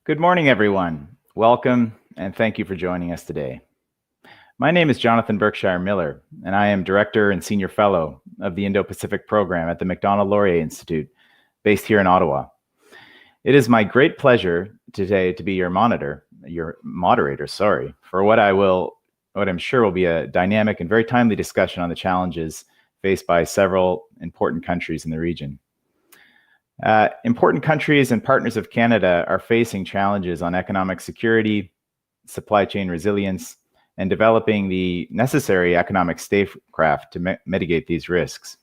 Good morning, everyone. Welcome, and thank you for joining us today. My name is Jonathan Berkshire Miller, and I am Director and Senior Fellow of the Indo-Pacific Program at the Macdonald-Laurier Institute, based here in Ottawa. It is my great pleasure today to be your moderator, for what I'm sure will be a dynamic and very timely discussion on the challenges faced by several important countries in the region. Important countries and partners of Canada are facing challenges on economic security, supply chain resilience, and developing the necessary economic statecraft to mitigate these risks.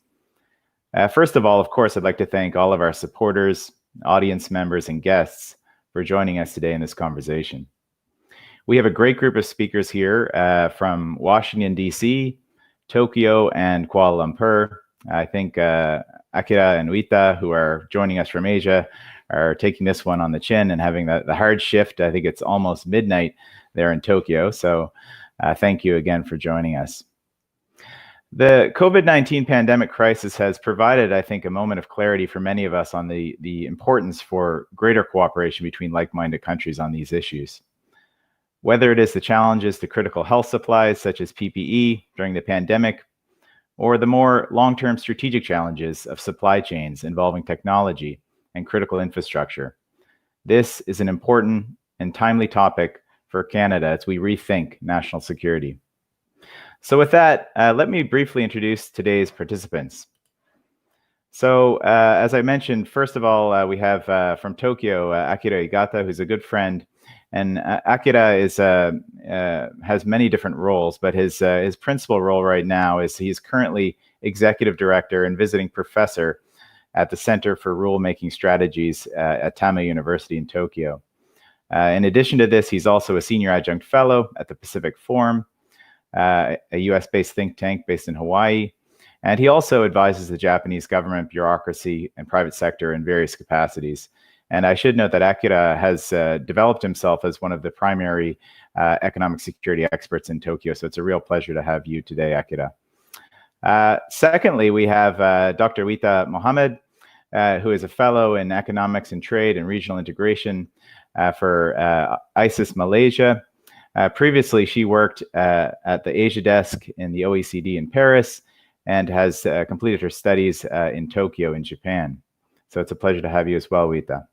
First of all, of course, I'd like to thank all of our supporters, audience members, and guests for joining us today in this conversation. We have a great group of speakers here from Washington, D.C., Tokyo, and Kuala Lumpur. I think Akira and Juita, who are joining us from Asia, are taking this one on the chin and having the hard shift. I think it's almost midnight there in Tokyo. So thank you again for joining us. The COVID-19 pandemic crisis has provided, I think, a moment of clarity for many of us on the importance for greater cooperation between like-minded countries on these issues. Whether it is the challenges to critical health supplies, such as PPE during the pandemic, or the more long-term strategic challenges of supply chains involving technology and critical infrastructure. This is an important and timely topic for Canada as we rethink national security. So with that, let me briefly introduce today's participants. So as I mentioned, first of all, we have from Tokyo, Akira Igata, who's a good friend. And Akira has many different roles, but his principal role right now is he's currently executive director and visiting professor at the Center for Rulemaking Strategies at Tama University in Tokyo. In addition to this, he's also a senior adjunct fellow at the Pacific Forum, a US-based think tank based in Hawaii. And he also advises the Japanese government, bureaucracy, and private sector in various capacities. And I should note that Akira has developed himself as one of the primary economic security experts in Tokyo. So it's a real pleasure to have you today, Akira. Secondly, we have Dr. Mohamad, who is a fellow in economics and trade and regional integration for ISIS Malaysia. Previously, she worked at the Asia desk in the OECD in Paris and has completed her studies in Tokyo in Japan. So it's a pleasure to have you as well, Juita.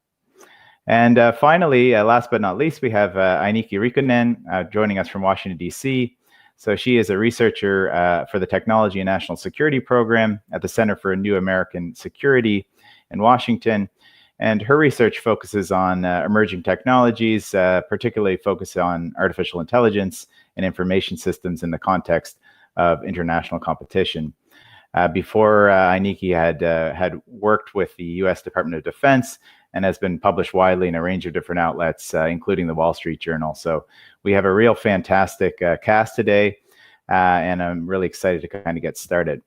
And finally, last but not least, we have Ainikki Riikonen joining us from Washington, D.C. So she is a researcher for the Technology and National Security Program at the Center for New American Security in Washington. And her research focuses on emerging technologies, particularly focused on artificial intelligence and information systems in the context of international competition. Before Ainikki had worked with the U.S. Department of Defense and has been published widely in a range of different outlets, including the Wall Street Journal. So we have a real fantastic cast today, and I'm really excited to kind of get started.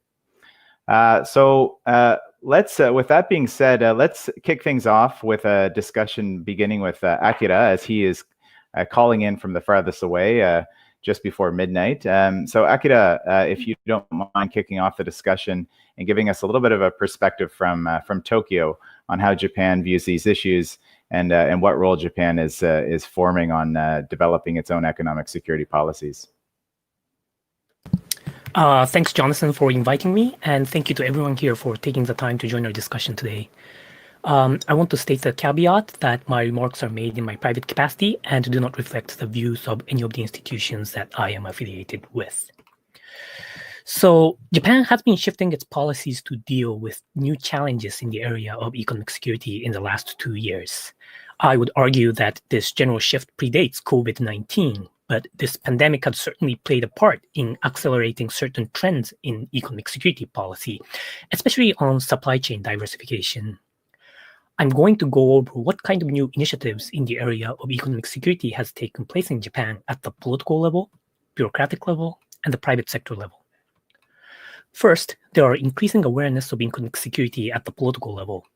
Let's, with that being said, let's kick things off with a discussion beginning with Akira, as he is calling in from the farthest away, just before midnight. So Akira, if you don't mind kicking off the discussion and giving us a little bit of a perspective from Tokyo on how Japan views these issues and what role Japan is forming on developing its own economic security policies. Thanks, Jonathan, for inviting me, and thank you to everyone here for taking the time to join our discussion today. I want to state the caveat that my remarks are made in my private capacity and do not reflect the views of any of the institutions that I am affiliated with. So Japan has been shifting its policies to deal with new challenges in the area of economic security in the last 2 years. I would argue that this general shift predates COVID-19, but this pandemic has certainly played a part in accelerating certain trends in economic security policy, especially on supply chain diversification. I'm going to go over what kind of new initiatives in the area of economic security has taken place in Japan at the political level, bureaucratic level, and the private sector level. First, there are increasing awareness of economic security at the political level.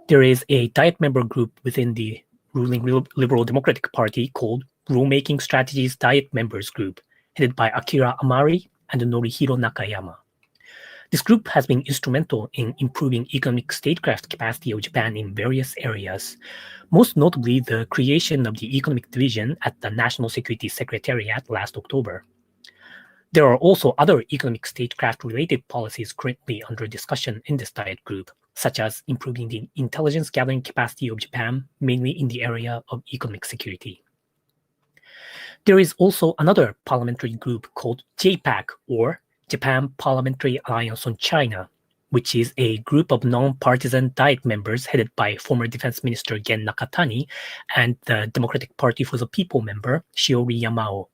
There is a Diet member group within the ruling Liberal Democratic Party called Rulemaking Strategies Diet Members Group, headed by Akira Amari and Norihiro Nakayama. This group has been instrumental in improving economic statecraft capacity of Japan in various areas, most notably the creation of the Economic Division at the National Security Secretariat last October. There are also other economic statecraft-related policies currently under discussion in this Diet group, such as improving the intelligence gathering capacity of Japan, mainly in the area of economic security. There is also another parliamentary group called JPAC, or Japan Parliamentary Alliance on China, which is a group of non-partisan Diet members headed by former Defense Minister Gen Nakatani and the Democratic Party for the People member Shiori Yamao.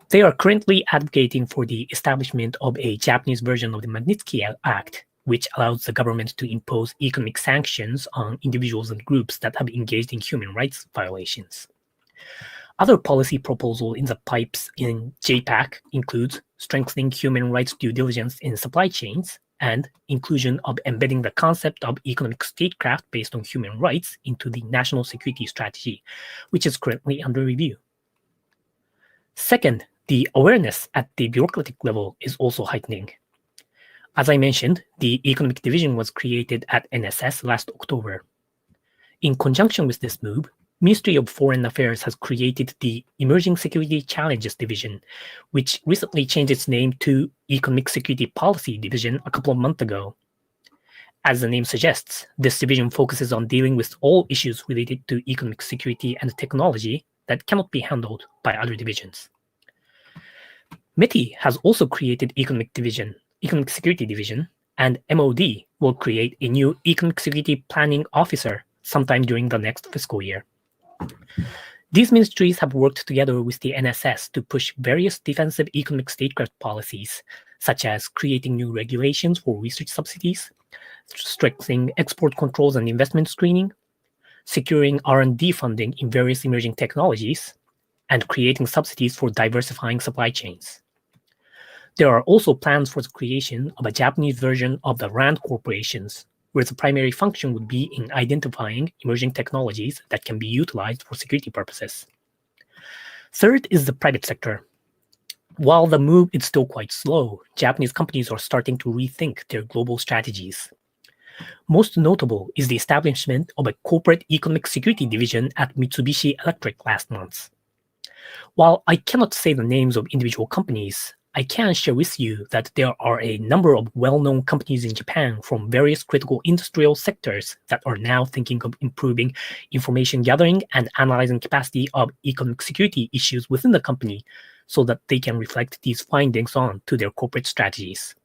They are currently advocating for the establishment of a Japanese version of the Magnitsky Act, which allows the government to impose economic sanctions on individuals and groups that have engaged in human rights violations. Other policy proposals in the pipes in JPAC include strengthening human rights due diligence in supply chains and inclusion of embedding the concept of economic statecraft based on human rights into the national security strategy, which is currently under review. Second, the awareness at the bureaucratic level is also heightening. As I mentioned, the Economic Division was created at NSS last October. In conjunction with this move, Ministry of Foreign Affairs has created the Emerging Security Challenges Division, which recently changed its name to Economic Security Policy Division a couple of months ago. As the name suggests, this division focuses on dealing with all issues related to economic security and technology that cannot be handled by other divisions. METI has also created Economic Security Division, and MOD will create a new Economic Security Planning Officer sometime during the next fiscal year. These ministries have worked together with the NSS to push various defensive economic statecraft policies, such as creating new regulations for research subsidies, strengthening export controls and investment screening, securing R&D funding in various emerging technologies, and creating subsidies for diversifying supply chains. There are also plans for the creation of a Japanese version of the RAND corporations, where the primary function would be in identifying emerging technologies that can be utilized for security purposes. Third is the private sector. While the move is still quite slow, Japanese companies are starting to rethink their global strategies. Most notable is the establishment of a corporate economic security division at Mitsubishi Electric last month. While I cannot say the names of individual companies, I can share with you that there are a number of well-known companies in Japan from various critical industrial sectors that are now thinking of improving information gathering and analyzing capacity of economic security issues within the company so that they can reflect these findings on to their corporate strategies.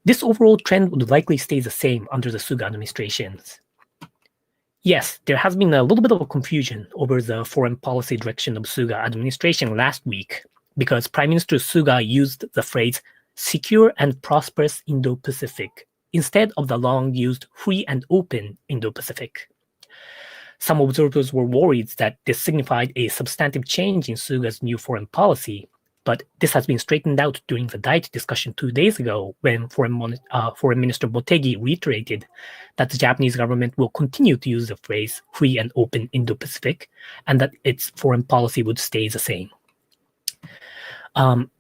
This overall trend would likely stay the same under the Suga administrations. Yes, there has been a little bit of a confusion over the foreign policy direction of Suga administration last week, because Prime Minister Suga used the phrase secure and prosperous Indo-Pacific instead of the long-used free and open Indo-Pacific. Some observers were worried that this signified a substantive change in Suga's new foreign policy, but this has been straightened out during the Diet discussion 2 days ago when Foreign Minister Motegi reiterated that the Japanese government will continue to use the phrase free and open Indo-Pacific and that its foreign policy would stay the same.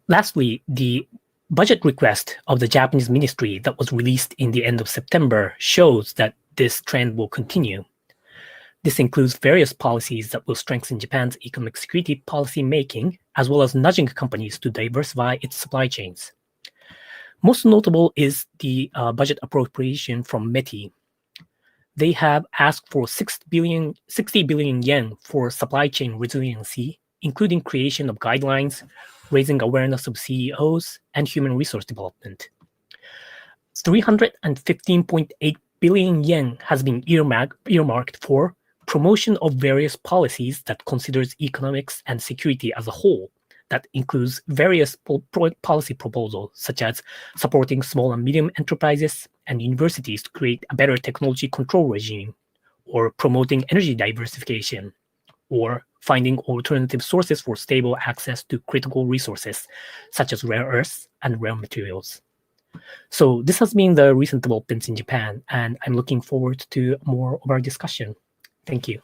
Lastly, the budget request of the Japanese ministry that was released in the end of September shows that this trend will continue. This includes various policies that will strengthen Japan's economic security policy making, as well as nudging companies to diversify its supply chains. Most notable is the budget appropriation from METI. They have asked for 60 billion yen for supply chain resiliency, including creation of guidelines, raising awareness of CEOs, and human resource development. 315.8 billion yen has been earmarked for promotion of various policies that considers economics and security as a whole. That includes various policy proposals, such as supporting small and medium enterprises and universities to create a better technology control regime, or promoting energy diversification, or finding alternative sources for stable access to critical resources, such as rare earths and rare materials. So this has been the recent developments in Japan, and I'm looking forward to more of our discussion. Thank you.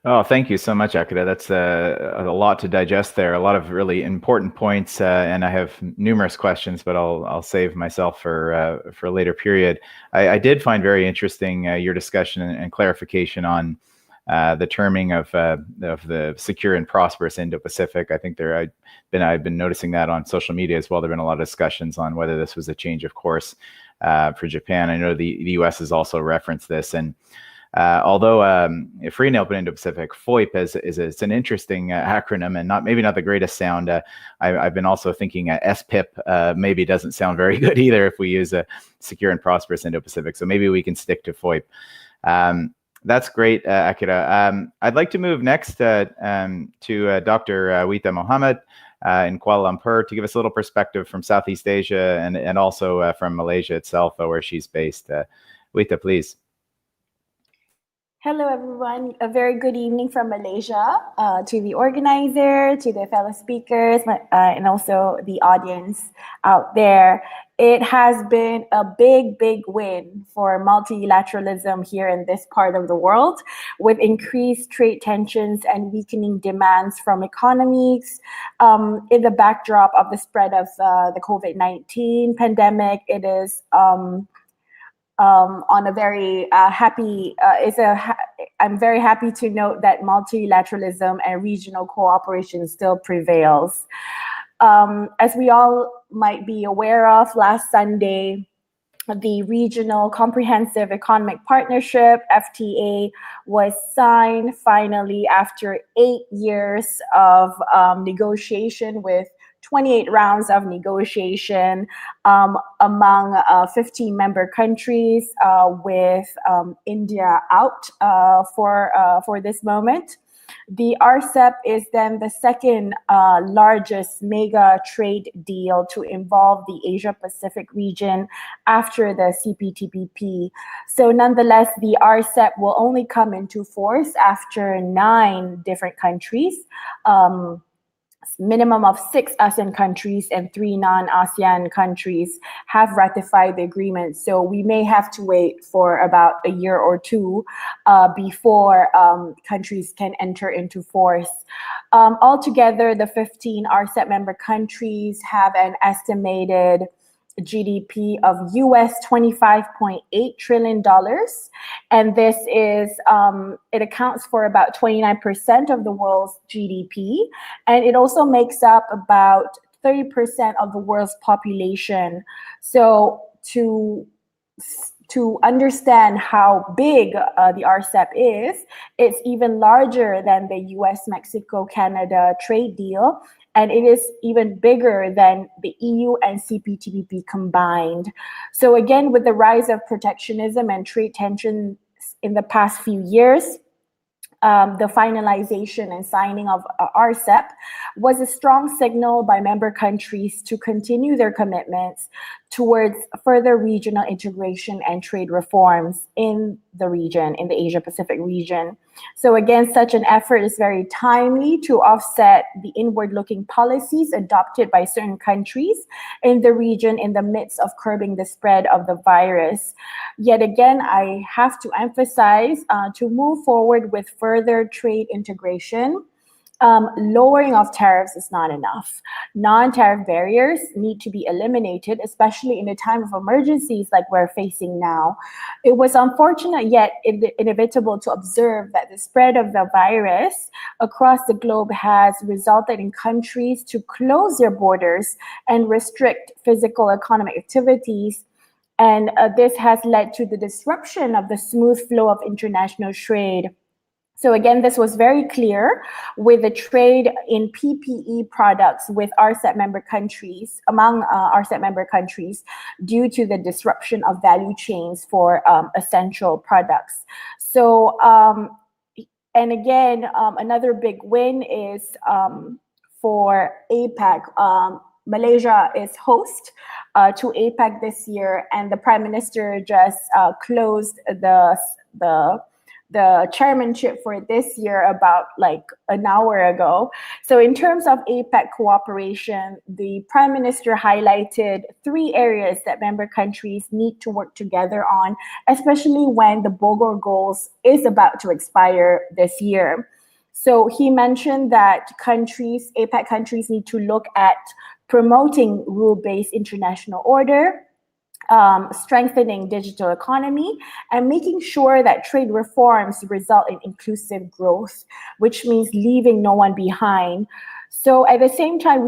Oh, thank you so much, Akira. That's a lot to digest there. A lot of really important points, and I have numerous questions, but I'll save myself for a later period. I did find very interesting your discussion and clarification on the terming of the secure and prosperous Indo-Pacific. I think I've been noticing that on social media as well. There've been a lot of discussions on whether this was a change of course for Japan. I know the U.S. has also referenced this, and although Free and Open Indo-Pacific, FOIP it's an interesting acronym, and maybe not the greatest sound. I've been also thinking SPIP maybe doesn't sound very good either if we use a secure and prosperous Indo-Pacific. So maybe we can stick to FOIP. That's great, Akira. I'd like to move next to Dr. Juita Mohamad in Kuala Lumpur to give us a little perspective from Southeast Asia and also from Malaysia itself, where she's based. Juita, please. Hello, everyone. A very good evening from Malaysia to the organizer, to the fellow speakers, and also the audience out there. It has been a big, big win for multilateralism here in this part of the world, with increased trade tensions and weakening demands from economies. In the backdrop of the spread of the COVID-19 pandemic, it is on a very happy, I'm very happy to note that multilateralism and regional cooperation still prevails. As we all might be aware of, last Sunday, the Regional Comprehensive Economic Partnership, FTA, was signed finally after 8 years of negotiation, with 28 rounds of negotiation among 15 member countries, with India out for this moment. The RCEP is then the second largest mega trade deal to involve the Asia-Pacific region after the CPTPP. So nonetheless, the RCEP will only come into force after 9 different countries, minimum of 6 ASEAN countries and 3 non-ASEAN countries have ratified the agreement. So we may have to wait for about a year or two before countries can enter into force. Altogether, the 15 RCEP member countries have an estimated GDP of US $25.8 trillion. And this is, it accounts for about 29% of the world's GDP. And it also makes up about 30% of the world's population. So to understand how big the RCEP is, it's even larger than the US-Mexico-Canada trade deal. And it is even bigger than the EU and CPTPP combined. So again, with the rise of protectionism and trade tensions in the past few years, the finalization and signing of RCEP was a strong signal by member countries to continue their commitments towards further regional integration and trade reforms in the region, in the Asia-Pacific region. So again, such an effort is very timely to offset the inward-looking policies adopted by certain countries in the region in the midst of curbing the spread of the virus. Yet again, I have to emphasize to move forward with further trade integration, lowering of tariffs is not enough. Non-tariff barriers need to be eliminated, especially in a time of emergencies like we're facing now. It was unfortunate yet inevitable to observe that the spread of the virus across the globe has resulted in countries to close their borders and restrict physical economic activities. And this has led to the disruption of the smooth flow of international trade. So again, this was very clear with the trade in PPE products with RCEP member countries, among RCEP member countries, due to the disruption of value chains for essential products. So, and again, another big win is for APEC. Malaysia is host to APEC this year, and the Prime Minister just closed the chairmanship for this year about like an hour ago. So in terms of APEC cooperation, the Prime Minister highlighted 3 areas that member countries need to work together on, especially when the Bogor goals is about to expire this year. So he mentioned that APEC countries need to look at promoting rule-based international order, strengthening digital economy, and making sure that trade reforms result in inclusive growth, which means leaving no one behind. So at the same time,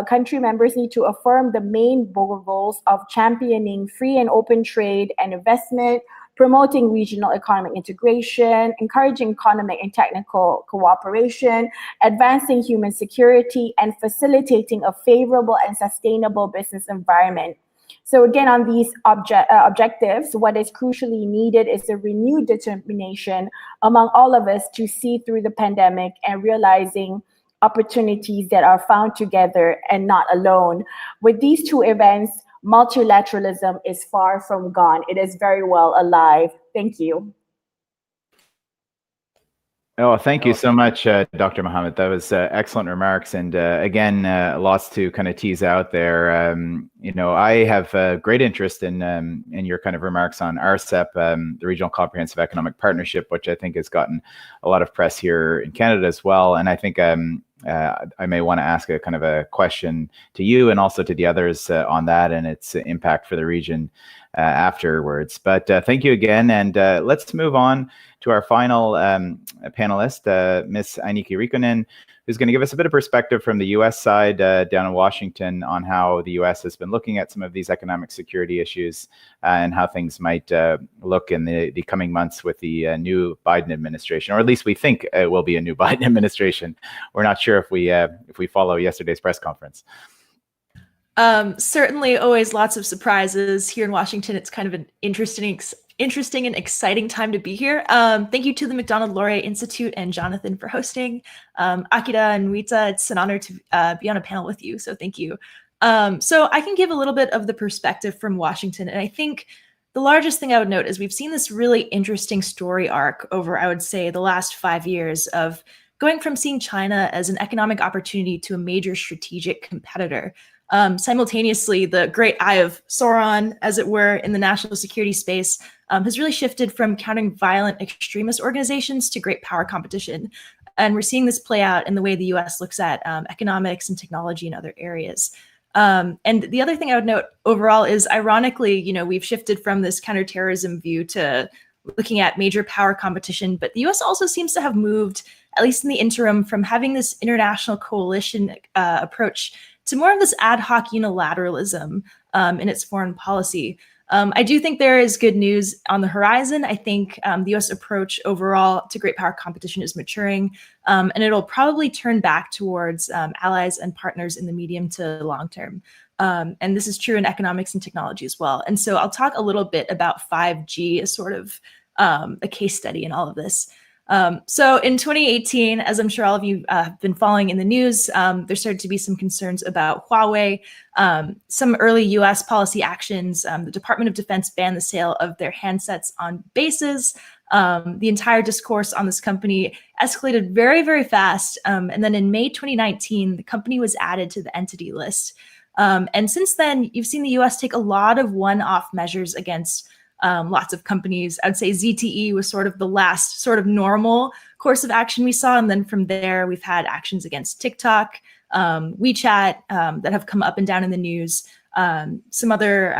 country members need to affirm the main goals of championing free and open trade and investment, promoting regional economic integration, encouraging economic and technical cooperation, advancing human security, and facilitating a favorable and sustainable business environment. So again, on these objectives, what is crucially needed is a renewed determination among all of us to see through the pandemic and realizing opportunities that are found together and not alone. With these 2 events, multilateralism is far from gone. It is very well alive. Thank you. Oh, thank you so much, Dr. Mohamad. That was excellent remarks. And again, lots to kind of tease out there. I have great interest in your kind of remarks on RCEP, the Regional Comprehensive Economic Partnership, which I think has gotten a lot of press here in Canada as well. And I think I may want to ask a kind of a question to you and also to the others on that and its impact for the region afterwards. But thank you again. And let's move on to our final panelist, Ms. Ainikki Riikonen, who's going to give us a bit of perspective from the U.S. side down in Washington on how the U.S. has been looking at some of these economic security issues and how things might look in the coming months with the new Biden administration, or at least we think it will be a new Biden administration. We're not sure if we follow yesterday's press conference. Certainly always lots of surprises here in Washington. It's kind of an interesting and exciting time to be here. Thank you to the Macdonald-Laurier Institute and Jonathan for hosting. Akira and Juita, it's an honor to be on a panel with you, so thank you. So I can give a little bit of the perspective from Washington, and I think the largest thing I would note is we've seen this really interesting story arc over, I would say, the last 5 years of going from seeing China as an economic opportunity to a major strategic competitor. Simultaneously, the great eye of Sauron, as it were, in the national security space has really shifted from countering violent extremist organizations to great power competition. And we're seeing this play out in the way the U.S. looks at economics and technology in other areas. And the other thing I would note overall is, ironically, we've shifted from this counterterrorism view to looking at major power competition, but the U.S. also seems to have moved, at least in the interim, from having this international coalition approach to more of this ad hoc unilateralism in its foreign policy. I do think there is good news on the horizon. I think the U.S. approach overall to great power competition is maturing, and it'll probably turn back towards allies and partners in the medium to long term. And this is true in economics and technology as well. And so I'll talk a little bit about 5G as sort of a case study in all of this. So in 2018, as I'm sure all of you have been following in the news, there started to be some concerns about Huawei, some early US policy actions. The Department of Defense banned the sale of their handsets on bases. The entire discourse on this company escalated very, very fast. And then in May 2019, the company was added to the entity list. And since then, you've seen the US take a lot of one-off measures against lots of companies. I would say ZTE was sort of the last sort of normal course of action we saw. And then from there, we've had actions against TikTok, WeChat that have come up and down in the news, some other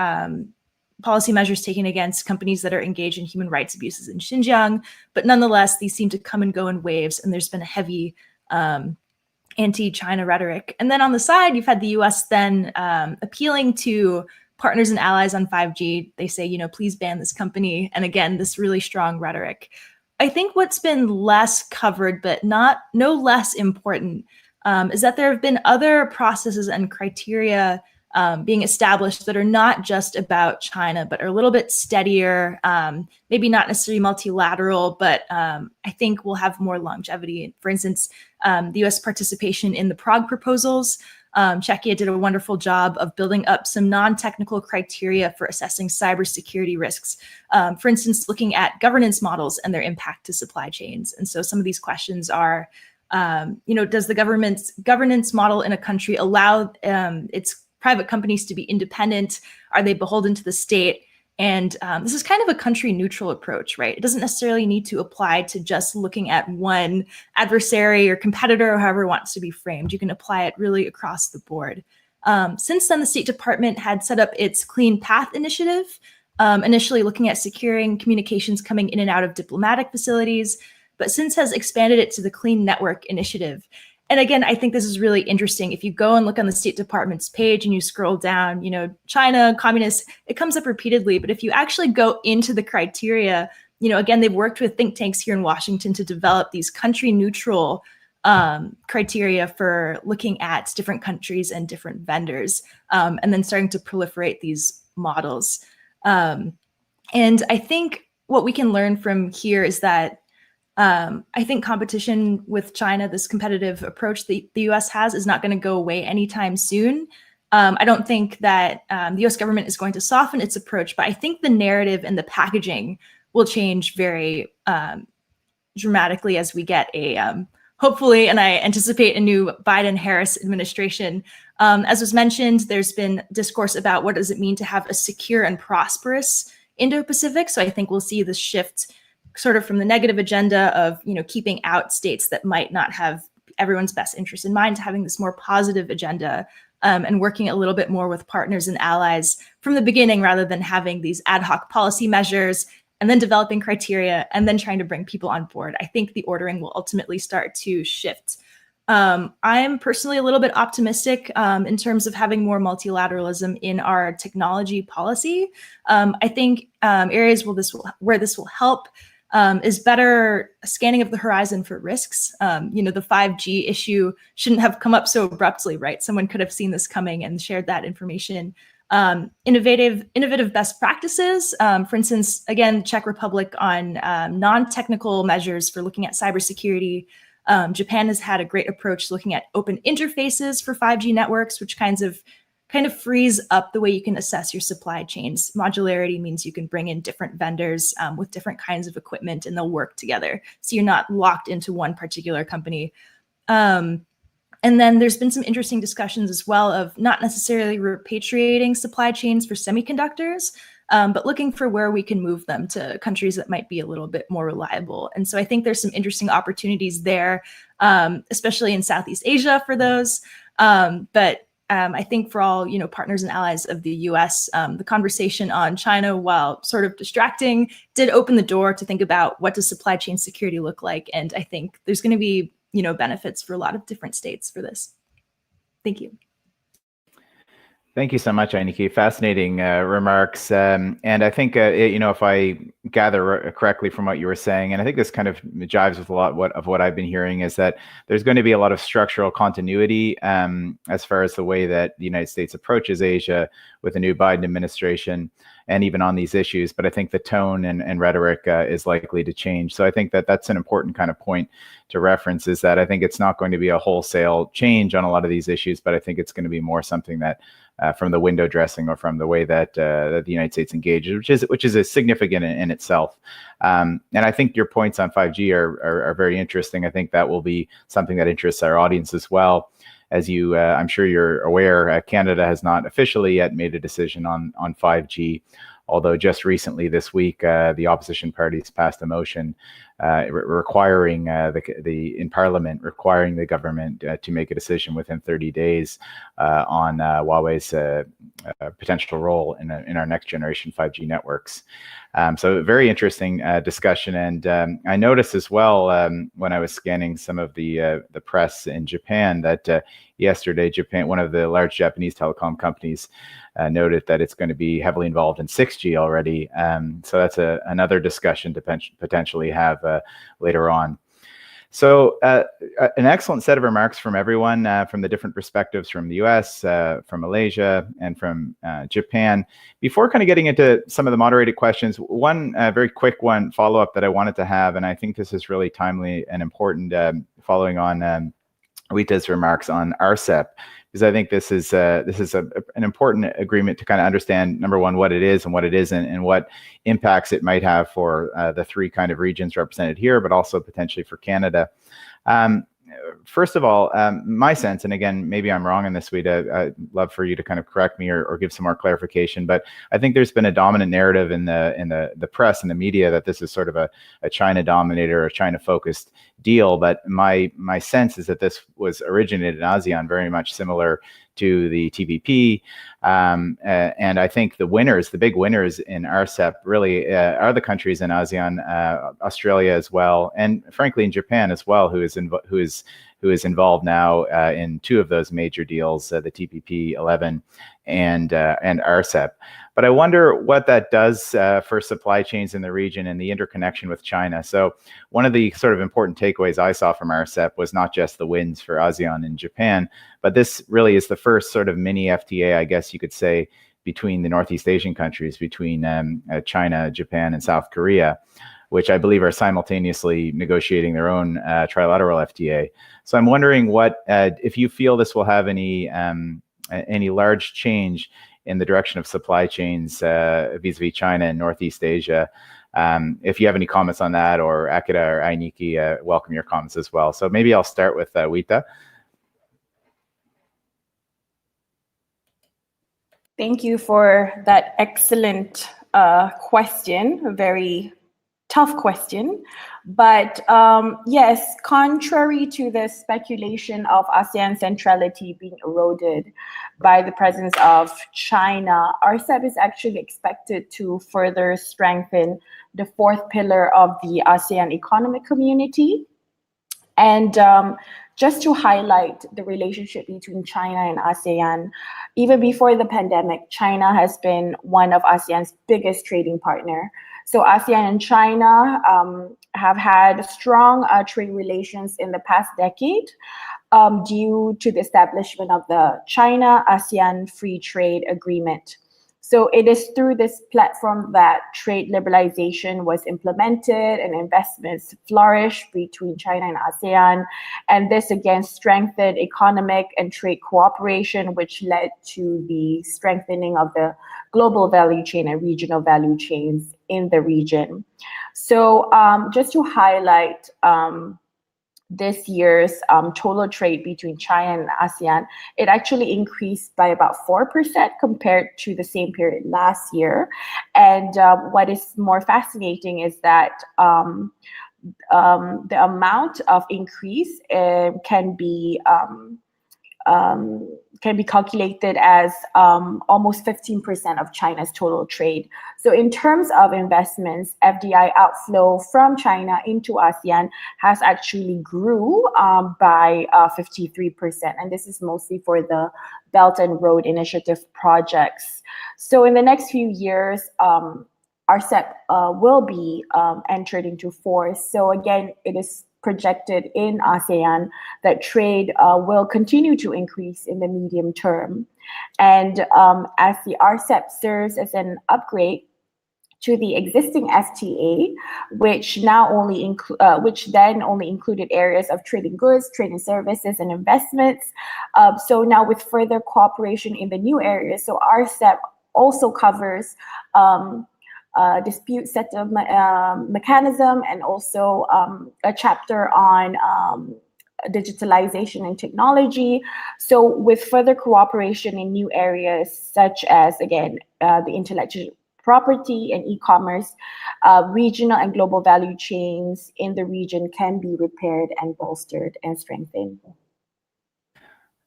policy measures taken against companies that are engaged in human rights abuses in Xinjiang. But nonetheless, these seem to come and go in waves. And there's been a heavy anti-China rhetoric. And then on the side, you've had the US then appealing to partners and allies on 5G. They say, please ban this company. And again, this really strong rhetoric. I think what's been less covered, but no less important, is that there have been other processes and criteria being established that are not just about China, but are a little bit steadier, maybe not necessarily multilateral, but I think will have more longevity. For instance, the US participation in the Prague proposals, Czechia did a wonderful job of building up some non-technical criteria for assessing cybersecurity risks. For instance, looking at governance models and their impact to supply chains. And so some of these questions are, does the government's governance model in a country allow its private companies to be independent? Are they beholden to the state? And this is kind of a country neutral approach, right? It doesn't necessarily need to apply to just looking at one adversary or competitor, or however it wants to be framed. You can apply it really across the board. Since then, the State Department had set up its Clean Path initiative, initially looking at securing communications coming in and out of diplomatic facilities, but since has expanded it to the Clean Network initiative. And again, I think this is really interesting. If you go and look on the State Department's page and you scroll down, China, communists, it comes up repeatedly. But if you actually go into the criteria, again, they've worked with think tanks here in Washington to develop these country neutral criteria for looking at different countries and different vendors, and then starting to proliferate these models. And I think what we can learn from here is that I think competition with China, this competitive approach that the US has, is not going to go away anytime soon. I don't think that the US government is going to soften its approach, but I think the narrative and the packaging will change very dramatically as we get hopefully, and I anticipate, a new Biden-Harris administration. As was mentioned, there's been discourse about what does it mean to have a secure and prosperous Indo-Pacific. So I think we'll see the shift sort of from the negative agenda of, keeping out states that might not have everyone's best interest in mind, to having this more positive agenda, and working a little bit more with partners and allies from the beginning, rather than having these ad hoc policy measures and then developing criteria and then trying to bring people on board. I think the ordering will ultimately start to shift. I'm personally a little bit optimistic in terms of having more multilateralism in our technology policy. I think areas where this will help is better scanning of the horizon for risks. The 5G issue shouldn't have come up so abruptly, right? Someone could have seen this coming and shared that information. Innovative best practices. For instance, again, Czech Republic on non-technical measures for looking at cybersecurity. Japan has had a great approach looking at open interfaces for 5G networks, which kind of frees up the way you can assess your supply chains. Modularity means you can bring in different vendors with different kinds of equipment, and they'll work together. So you're not locked into one particular company. And then there's been some interesting discussions as well of not necessarily repatriating supply chains for semiconductors, but looking for where we can move them to countries that might be a little bit more reliable. And so I think there's some interesting opportunities there, especially in Southeast Asia for those. But I think for all partners and allies of the US, the conversation on China, while sort of distracting, did open the door to think about what does supply chain security look like. And I think there's going to be benefits for a lot of different states for this. Thank you. Thank you so much, Ainikki. Fascinating remarks. And I think, if I gather correctly from what you were saying, and I think this kind of jives with a lot of what I've been hearing, is that there's going to be a lot of structural continuity as far as the way that the United States approaches Asia with the new Biden administration, and even on these issues. But I think the tone and rhetoric is likely to change. So I think that that's an important kind of point to reference, is that I think it's not going to be a wholesale change on a lot of these issues, but I think it's going to be more something that from the window dressing, or from the way that the United States engages, which is a significant in itself. And I think your points on 5G are very interesting. I think that will be something that interests our audience as well. As you, I'm sure you're aware, Canada has not officially yet made a decision on 5G, although just recently this week, the opposition parties passed a motion requiring in Parliament, requiring the government to make a decision within 30 days on Huawei's potential role in our next generation 5G networks. So very interesting discussion. And I noticed as well when I was scanning some of the press in Japan that yesterday, one of the large Japanese telecom companies, noted that it's going to be heavily involved in 6G already. So that's another discussion to potentially have later on. So an excellent set of remarks from everyone, from the different perspectives from the US, from Malaysia, and from Japan. Before kind of getting into some of the moderated questions, one very quick follow-up that I wanted to have, and I think this is really timely and important, following on Juita's remarks on RCEP, because I think this is an important agreement to kind of understand, number one, what it is and what it isn't, and what impacts it might have for the three kind of regions represented here, but also potentially for Canada. First of all, my sense, and again, maybe I'm wrong in this, Juita, I'd love for you to kind of correct me or give some more clarification, but I think there's been a dominant narrative in the press and the media that this is sort of a China-dominated or a China-focused deal. But my sense is that this was originated in ASEAN, very much similar to the TPP. And I think the big winners in RCEP really are the countries in ASEAN, Australia as well, and frankly in Japan as well, who is involved now in two of those major deals, the TPP 11 and RCEP. But I wonder what that does for supply chains in the region and the interconnection with China. So one of the sort of important takeaways I saw from RCEP was not just the wins for ASEAN and Japan, but this really is the first sort of mini FTA, I guess you could say, between the Northeast Asian countries, between China, Japan, and South Korea, which I believe are simultaneously negotiating their own trilateral FTA. So I'm wondering if you feel this will have any large change in the direction of supply chains vis-a-vis China and Northeast Asia. If you have any comments on that, or Akira or Ainikki, welcome your comments as well. So maybe I'll start with Juita. Thank you for that excellent question, a very tough question. But yes, contrary to the speculation of ASEAN centrality being eroded by the presence of China, RCEP is actually expected to further strengthen the fourth pillar of the ASEAN economic community. And just to highlight the relationship between China and ASEAN, even before the pandemic, China has been one of ASEAN's biggest trading partner. So ASEAN and China have had strong trade relations in the past decade due to the establishment of the China-ASEAN Free Trade Agreement. So it is through this platform that trade liberalization was implemented and investments flourished between China and ASEAN. And this again strengthened economic and trade cooperation, which led to the strengthening of the global value chain and regional value chains in the region. So just to highlight this year's total trade between China and ASEAN, it actually increased by about 4% compared to the same period last year. And what is more fascinating is that the amount of increase can be calculated as almost 15% of China's total trade. So in terms of investments, FDI outflow from China into ASEAN has actually grew by 53%. And this is mostly for the Belt and Road Initiative projects. So in the next few years, RCEP will be entered into force. So again, it is projected in ASEAN that trade will continue to increase in the medium term. And as the RCEP serves as an upgrade to the existing FTA, which then only included areas of trading goods, trading services, and investments. So now with further cooperation in the new areas, so RCEP also covers dispute settlement mechanism, and also a chapter on digitalization and technology. So with further cooperation in new areas, such as, again, the intellectual property and e-commerce, regional and global value chains in the region can be repaired and bolstered and strengthened.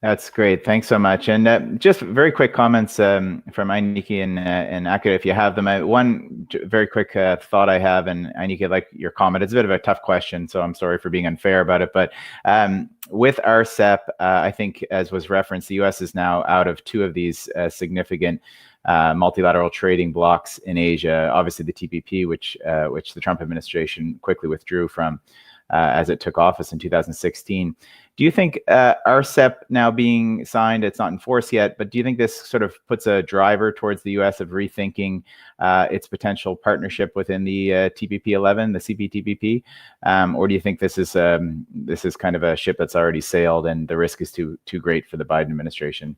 That's great. Thanks so much. And just very quick comments from Ainikki and Akira, if you have them. One very quick thought I have, and Ainikki, I'd like your comment. It's a bit of a tough question, so I'm sorry for being unfair about it. But with RCEP, I think, as was referenced, the U.S. is now out of two of these significant multilateral trading blocks in Asia. Obviously, the TPP, which the Trump administration quickly withdrew from. as it took office in 2016. Do you think RCEP now being signed, it's not in force yet, but do you think this sort of puts a driver towards the US of rethinking its potential partnership within the TPP-11, the CPTPP? Or do you think this is kind of a ship that's already sailed and the risk is too great for the Biden administration?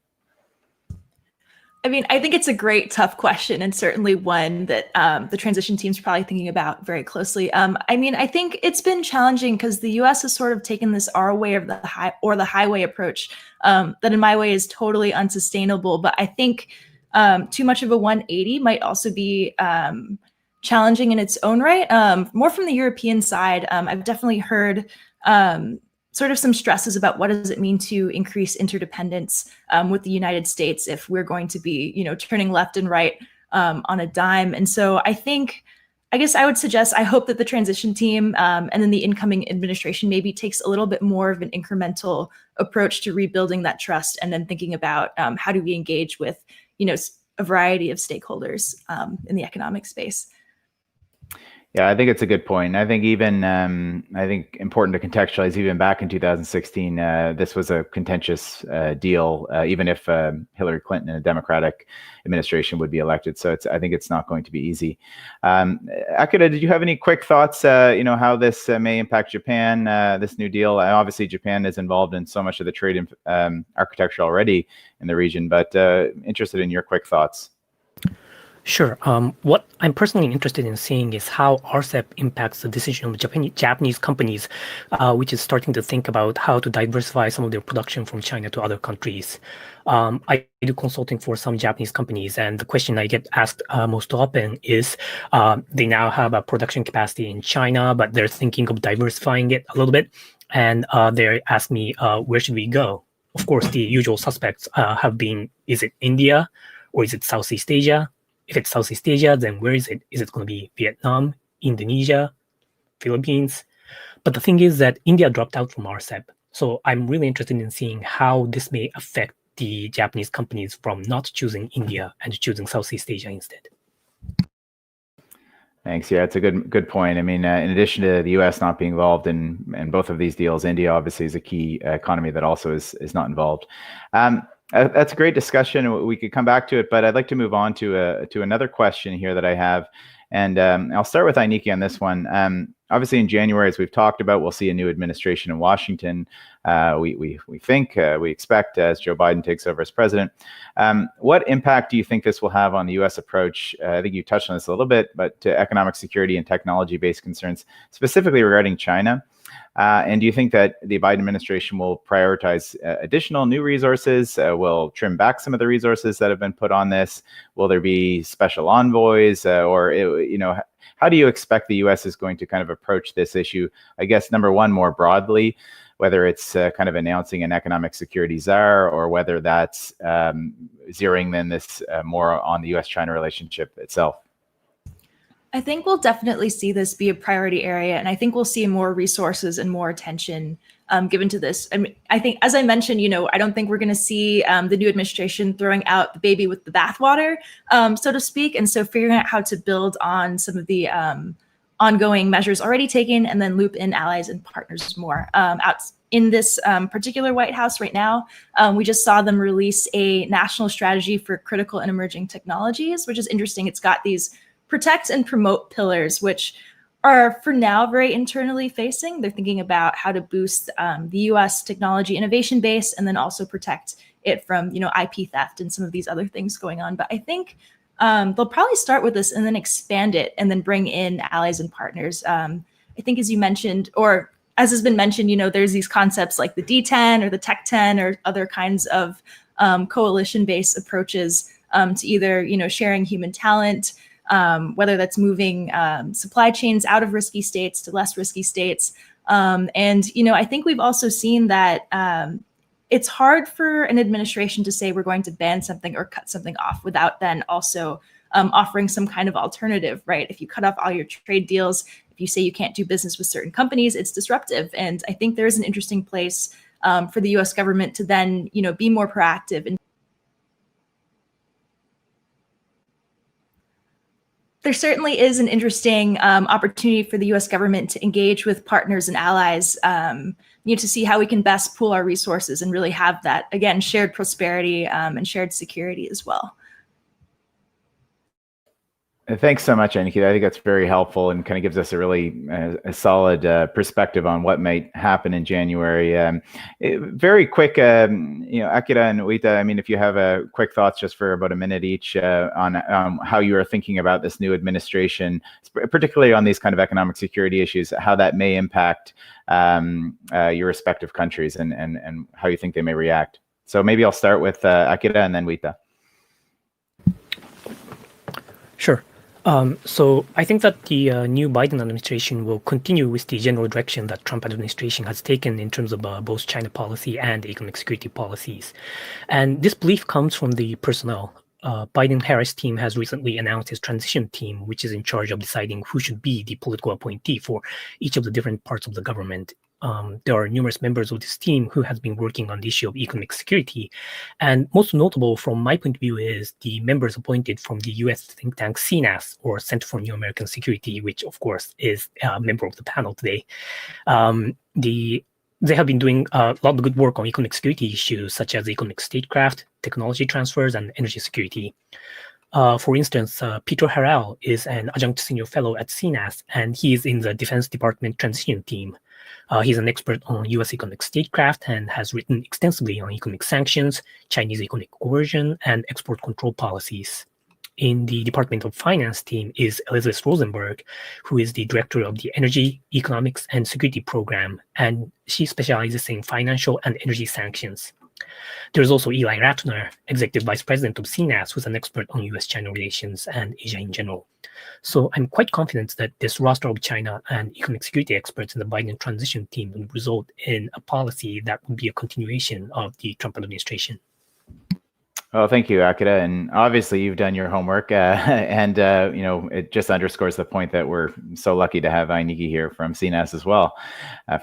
I mean, I think it's a great, tough question, and certainly one that the transition team's probably thinking about very closely. I mean, I think it's been challenging because the U.S. has sort of taken this our way of the highway approach that, in my way, is totally unsustainable. But I think too much of a 180 might also be challenging in its own right. More from the European side, I've definitely heard sort of some stresses about what does it mean to increase interdependence with the United States if we're going to be, turning left and right on a dime. And so I guess I would suggest, I hope that the transition team and then the incoming administration maybe takes a little bit more of an incremental approach to rebuilding that trust and then thinking about how do we engage with, a variety of stakeholders in the economic space. Yeah, I think it's a good point. I think even important to contextualize, even back in 2016, this was a contentious deal, even if Hillary Clinton and a Democratic administration would be elected. So I think it's not going to be easy. Akira, did you have any quick thoughts, how this may impact Japan, this new deal? Obviously, Japan is involved in so much of the trade architecture already in the region, but interested in your quick thoughts. Sure. What I'm personally interested in seeing is how RCEP impacts the decision of Japanese companies, which is starting to think about how to diversify some of their production from China to other countries. I do consulting for some Japanese companies, and the question I get asked most often is they now have a production capacity in China, but they're thinking of diversifying it a little bit. And they ask me, where should we go? Of course, the usual suspects have been, is it India or is it Southeast Asia? If it's Southeast Asia, then where is it? Is it going to be Vietnam, Indonesia, Philippines? But the thing is that India dropped out from RCEP. So I'm really interested in seeing how this may affect the Japanese companies from not choosing India and choosing Southeast Asia instead. Thanks. Yeah, it's a good point. I mean, in addition to the U.S. not being involved in both of these deals, India obviously is a key economy that also is not involved. That's a great discussion. We could come back to it, but I'd like to move on to another question here that I have, and I'll start with Ainikki on this one. Obviously, in January, as we've talked about, we'll see a new administration in Washington. We expect as Joe Biden takes over as president. What impact do you think this will have on the U.S. approach? I think you touched on this a little bit, but to economic security and technology-based concerns, specifically regarding China. And do you think that the Biden administration will prioritize additional new resources? Will trim back some of the resources that have been put on this? Will there be special envoys? How do you expect the U.S. is going to kind of approach this issue? I guess, number one, more broadly, whether it's kind of announcing an economic security czar or whether that's zeroing in this more on the U.S.-China relationship itself. I think we'll definitely see this be a priority area, and I think we'll see more resources and more attention given to this. I mean, I think, as I mentioned, I don't think we're going to see the new administration throwing out the baby with the bathwater, so to speak. And so figuring out how to build on some of the ongoing measures already taken and then loop in allies and partners more. Out in this particular White House right now, we just saw them release a national strategy for critical and emerging technologies, which is interesting. It's got these protect and promote pillars, which are for now very internally facing. They're thinking about how to boost the U.S. technology innovation base and then also protect it from, IP theft and some of these other things going on. But I think they'll probably start with this and then expand it and then bring in allies and partners. I think, as you mentioned, or as has been mentioned, there's these concepts like the D10 or the Tech 10 or other kinds of coalition-based approaches to either, sharing human talent, whether that's moving supply chains out of risky states to less risky states. And, I think we've also seen that it's hard for an administration to say we're going to ban something or cut something off without then also offering some kind of alternative, right? If you cut off all your trade deals, if you say you can't do business with certain companies, it's disruptive. And I think there's an interesting place for the US government to then, be more proactive. there certainly is an interesting opportunity for the U.S. government to engage with partners and allies, to see how we can best pool our resources and really have that, again, shared prosperity and shared security as well. Thanks so much, Ainikki. I think that's very helpful and kind of gives us a really a solid perspective on what might happen in January. Very quick, Akira and Juita, I mean, if you have quick thoughts just for about a minute each on how you are thinking about this new administration, particularly on these kind of economic security issues, how that may impact your respective countries and how you think they may react. So maybe I'll start with Akira and then Juita. Sure. So I think that the new Biden administration will continue with the general direction that Trump administration has taken in terms of both China policy and economic security policies. And this belief comes from the personnel. Biden-Harris team has recently announced his transition team, which is in charge of deciding who should be the political appointee for each of the different parts of the government. There are numerous members of this team who has been working on the issue of economic security. And most notable from my point of view is the members appointed from the US think tank CNAS, or Center for New American Security, which of course is a member of the panel today. They have been doing a lot of good work on economic security issues such as economic statecraft, technology transfers, and energy security. For instance, Peter Harrell is an adjunct senior fellow at CNAS, and he is in the Defense Department transition team. He's an expert on U.S. economic statecraft and has written extensively on economic sanctions, Chinese economic coercion, and export control policies. In the Department of Finance team is Elizabeth Rosenberg, who is the director of the Energy, Economics, and Security Program, and she specializes in financial and energy sanctions. There's also Eli Ratner, Executive Vice President of CNAS, who's an expert on US-China relations and Asia in general. So I'm quite confident that this roster of China and economic security experts in the Biden transition team will result in a policy that would be a continuation of the Trump administration. Well, thank you, Akira. And obviously, you've done your homework, and it just underscores the point that we're so lucky to have Ainikki here from CNAS as well,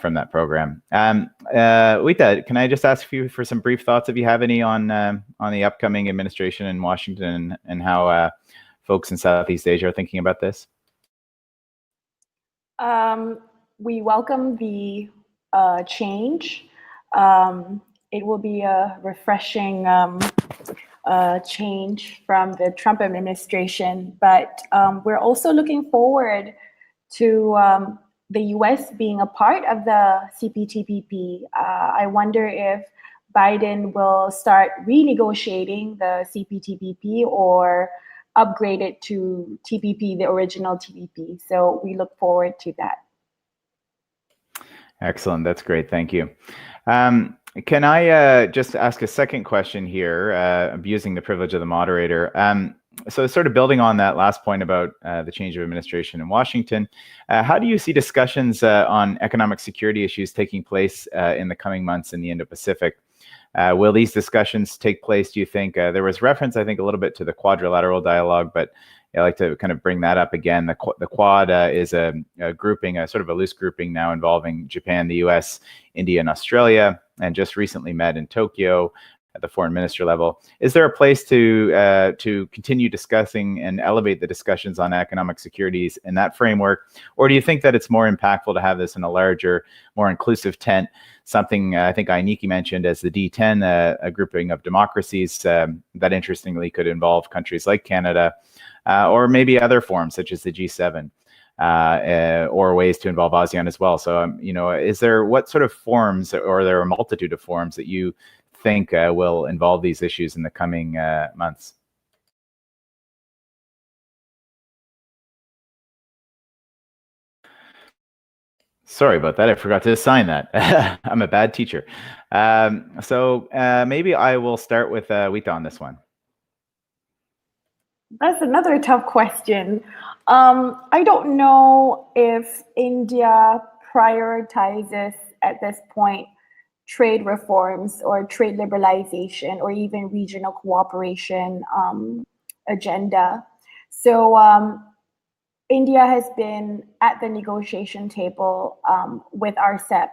from that program. Juita, can I just ask you for some brief thoughts, if you have any, on the upcoming administration in Washington and how folks in Southeast Asia are thinking about this? We welcome the change. It will be a refreshing change from the Trump administration, but we're also looking forward to the US being a part of the CPTPP. I wonder if Biden will start renegotiating the CPTPP or upgrade it to TPP, the original TPP. So we look forward to that. Excellent. That's great. Thank you. Can I just ask a second question here, abusing the privilege of the moderator? So sort of building on that last point about the change of administration in Washington, how do you see discussions on economic security issues taking place in the coming months in the Indo-Pacific? Will these discussions take place, do you think? There was reference, I think, a little bit to the quadrilateral dialogue, but I like to kind of bring that up again. The Quad is a grouping, a sort of a loose grouping now involving Japan, the US, India, and Australia, and just recently met in Tokyo at the foreign minister level. Is there a place to continue discussing and elevate the discussions on economic securities in that framework? Or do you think that it's more impactful to have this in a larger, more inclusive tent, something I think Ainikki mentioned as the D10, a grouping of democracies that interestingly could involve countries like Canada, or maybe other forms such as the G7, or ways to involve ASEAN as well. So, is there, what sort of forms, or are there a multitude of forms that you think will involve these issues in the coming months? Sorry about that. I forgot to assign that. I'm a bad teacher. So maybe I will start with Juita on this one. That's another tough question. I don't know if India prioritizes at this point trade reforms or trade liberalization or even regional cooperation agenda. So India has been at the negotiation table with RCEP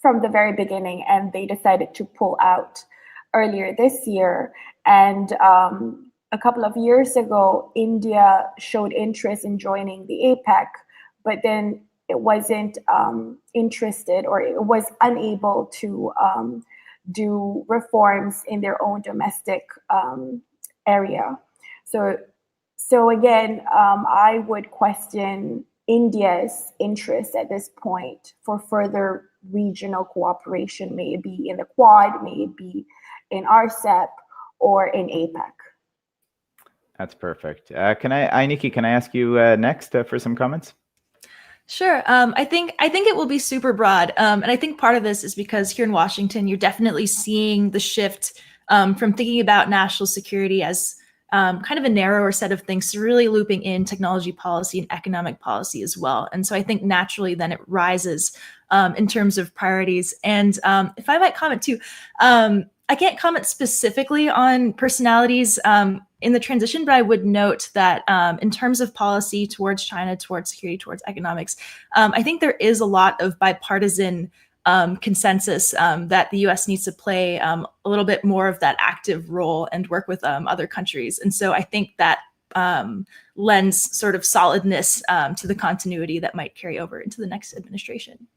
from the very beginning, and they decided to pull out earlier this year. And a couple of years ago, India showed interest in joining the APEC, but then it wasn't interested, or it was unable to do reforms in their own domestic area. So again, I would question India's interest at this point for further regional cooperation, may it be in the Quad, may it be in RCEP, or in APEC. That's perfect. Ainikki, can I ask you next for some comments? Sure. I think it will be super broad. And I think part of this is because here in Washington, you're definitely seeing the shift from thinking about national security as kind of a narrower set of things to really looping in technology policy and economic policy as well. And so I think naturally then it rises in terms of priorities. And if I might comment too, I can't comment specifically on personalities in the transition, but I would note that in terms of policy towards China, towards security, towards economics, I think there is a lot of bipartisan consensus that the US needs to play a little bit more of that active role and work with other countries. And so I think that lends sort of solidness to the continuity that might carry over into the next administration.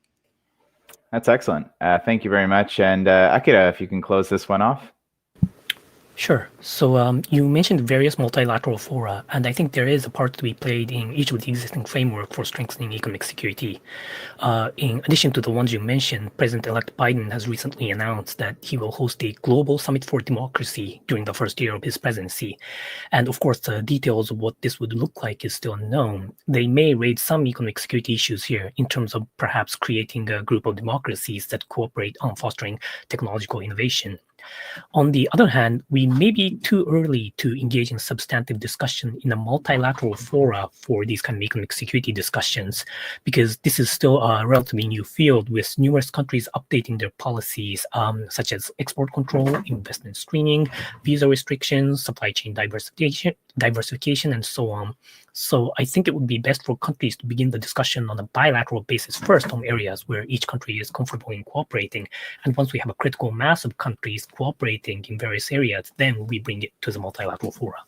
That's excellent. Thank you very much. And Akira, if you can close this one off. Sure. So you mentioned various multilateral fora, and I think there is a part to be played in each of the existing framework for strengthening economic security. In addition to the ones you mentioned, President-elect Biden has recently announced that he will host a global summit for democracy during the first year of his presidency. And of course, the details of what this would look like is still unknown. They may raise some economic security issues here in terms of perhaps creating a group of democracies that cooperate on fostering technological innovation. On the other hand, we may be too early to engage in substantive discussion in a multilateral fora for these kind of economic security discussions, because this is still a relatively new field with numerous countries updating their policies, such as export control, investment screening, visa restrictions, supply chain diversification, and so on. So I think it would be best for countries to begin the discussion on a bilateral basis first on areas where each country is comfortable in cooperating. And once we have a critical mass of countries cooperating in various areas, then we bring it to the multilateral fora.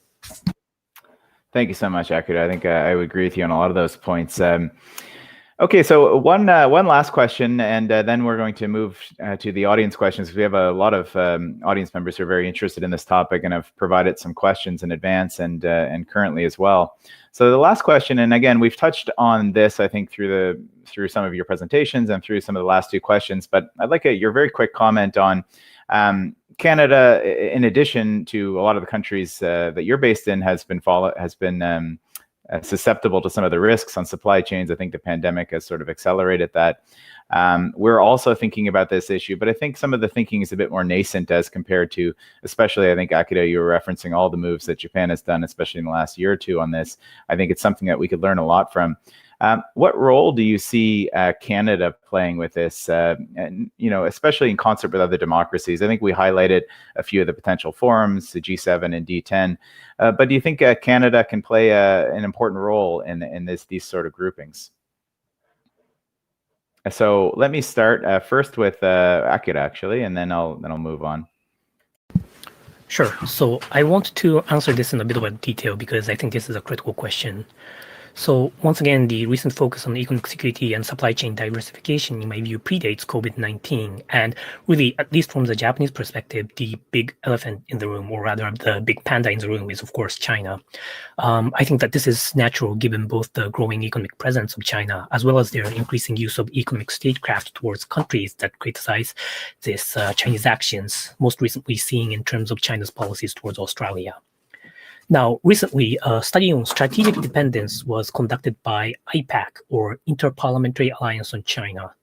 Thank you so much, Akira. I think I would agree with you on a lot of those points. Okay, so one last question, and then we're going to move to the audience questions. We have a lot of audience members who are very interested in this topic and have provided some questions in advance and currently as well. So the last question, and again, we've touched on this, I think, through some of your presentations and through some of the last two questions, but I'd like your very quick comment on Canada, in addition to a lot of the countries that you're based in, has been susceptible to some of the risks on supply chains. I think the pandemic has sort of accelerated that. We're also thinking about this issue, but I think some of the thinking is a bit more nascent as compared to, especially, I think, Akira, you were referencing all the moves that Japan has done, especially in the last year or two on this. I think it's something that we could learn a lot from. What role do you see Canada playing with this, and, especially in concert with other democracies? I think we highlighted a few of the potential forums, the G7 and D10, but do you think Canada can play an important role in these sort of groupings? So let me start first with Akira, actually, and then I'll move on. Sure. So I want to answer this in a bit of detail because I think this is a critical question. So once again, the recent focus on economic security and supply chain diversification, in my view, predates COVID-19. And really, at least from the Japanese perspective, the big elephant in the room, or rather the big panda in the room, is, of course, China. I think that this is natural given both the growing economic presence of China, as well as their increasing use of economic statecraft towards countries that criticize this Chinese actions, most recently seeing in terms of China's policies towards Australia. Now, recently, a study on strategic dependence was conducted by IPAC, or Interparliamentary Alliance on China.